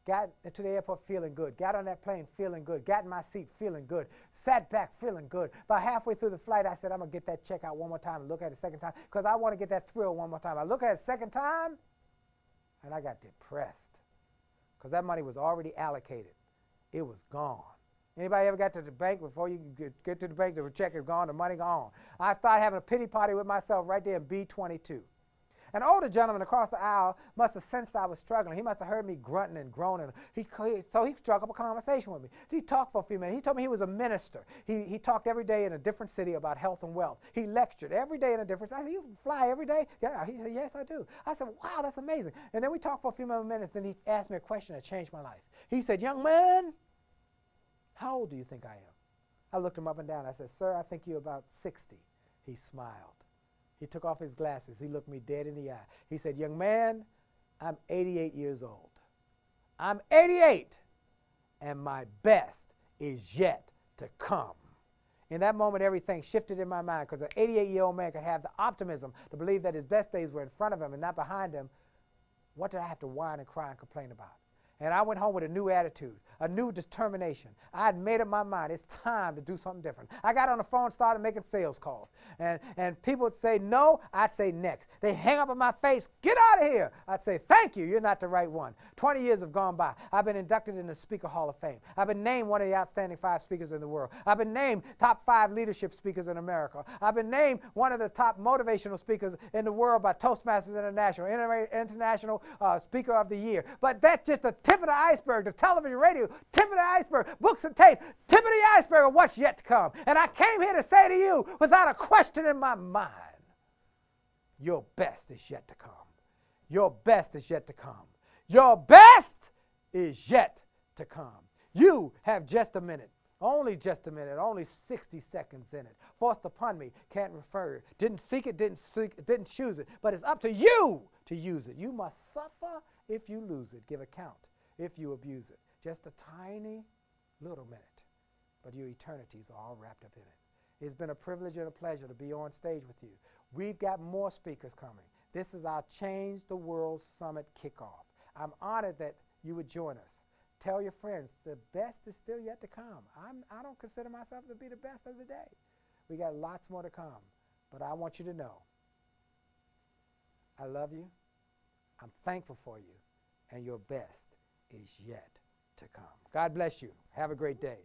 Got to the airport feeling good. Got on that plane feeling good. Got in my seat feeling good. Sat back feeling good. About halfway through the flight, I said, I'm going to get that check out one more time and look at it a second time because I want to get that thrill one more time. I look at it a second time, and I got depressed because that money was already allocated. It was gone. Anybody ever got to the bank before you get to the bank, the check is gone, the money gone? I started having a pity party with myself right there in B-22. An older gentleman across the aisle must have sensed I was struggling. He must have heard me grunting and groaning. So he struck up a conversation with me. He talked for a few minutes. He told me he was a minister. He talked every day in a different city about health and wealth. He lectured every day in a different city. I said, you fly every day? Yeah. He said, yes, I do. I said, wow, that's amazing. And then we talked for a few more minutes. Then he asked me a question that changed my life. He said, young man, how old do you think I am? I looked him up and down. I said, sir, I think you're about 60. He smiled. He took off his glasses. He looked me dead in the eye. He said, young man, I'm 88 years old. I'm 88, and my best is yet to come. In that moment, everything shifted in my mind because an 88-year-old man could have the optimism to believe that his best days were in front of him and not behind him. What did I have to whine and cry and complain about? And I went home with a new attitude, a new determination. I had made up my mind. It's time to do something different. I got on the phone and started making sales calls. And people would say no, I'd say next. They hang up in my face, get out of here. I'd say, thank you, you're not the right one. 20 years have gone by. I've been inducted in the Speaker Hall of Fame. I've been named one of the outstanding 5 speakers in the world. I've been named top 5 leadership speakers in America. I've been named one of the top motivational speakers in the world by Toastmasters International, International Speaker of the Year. But that's just the tip of the iceberg, the television, radio, tip of the iceberg, books and tape, tip of the iceberg of what's yet to come. And I came here to say to you, without a question in my mind, your best is yet to come. Your best is yet to come. Your best is yet to come. You have just a minute. Only just a minute, only 60 seconds in it. Forced upon me, can't refer. Didn't seek it, didn't choose it. But it's up to you to use it. You must suffer if you lose it. Give account if you abuse it. Just a tiny little minute. But your eternities are all wrapped up in it. It's been a privilege and a pleasure to be on stage with you. We've got more speakers coming. This is our Change the World Summit kickoff. I'm honored that you would join us. Tell your friends, the best is still yet to come. I don't consider myself to be the best of the day. We got lots more to come. But I want you to know, I love you, I'm thankful for you, and your best is yet to come. God bless you. Have a great day.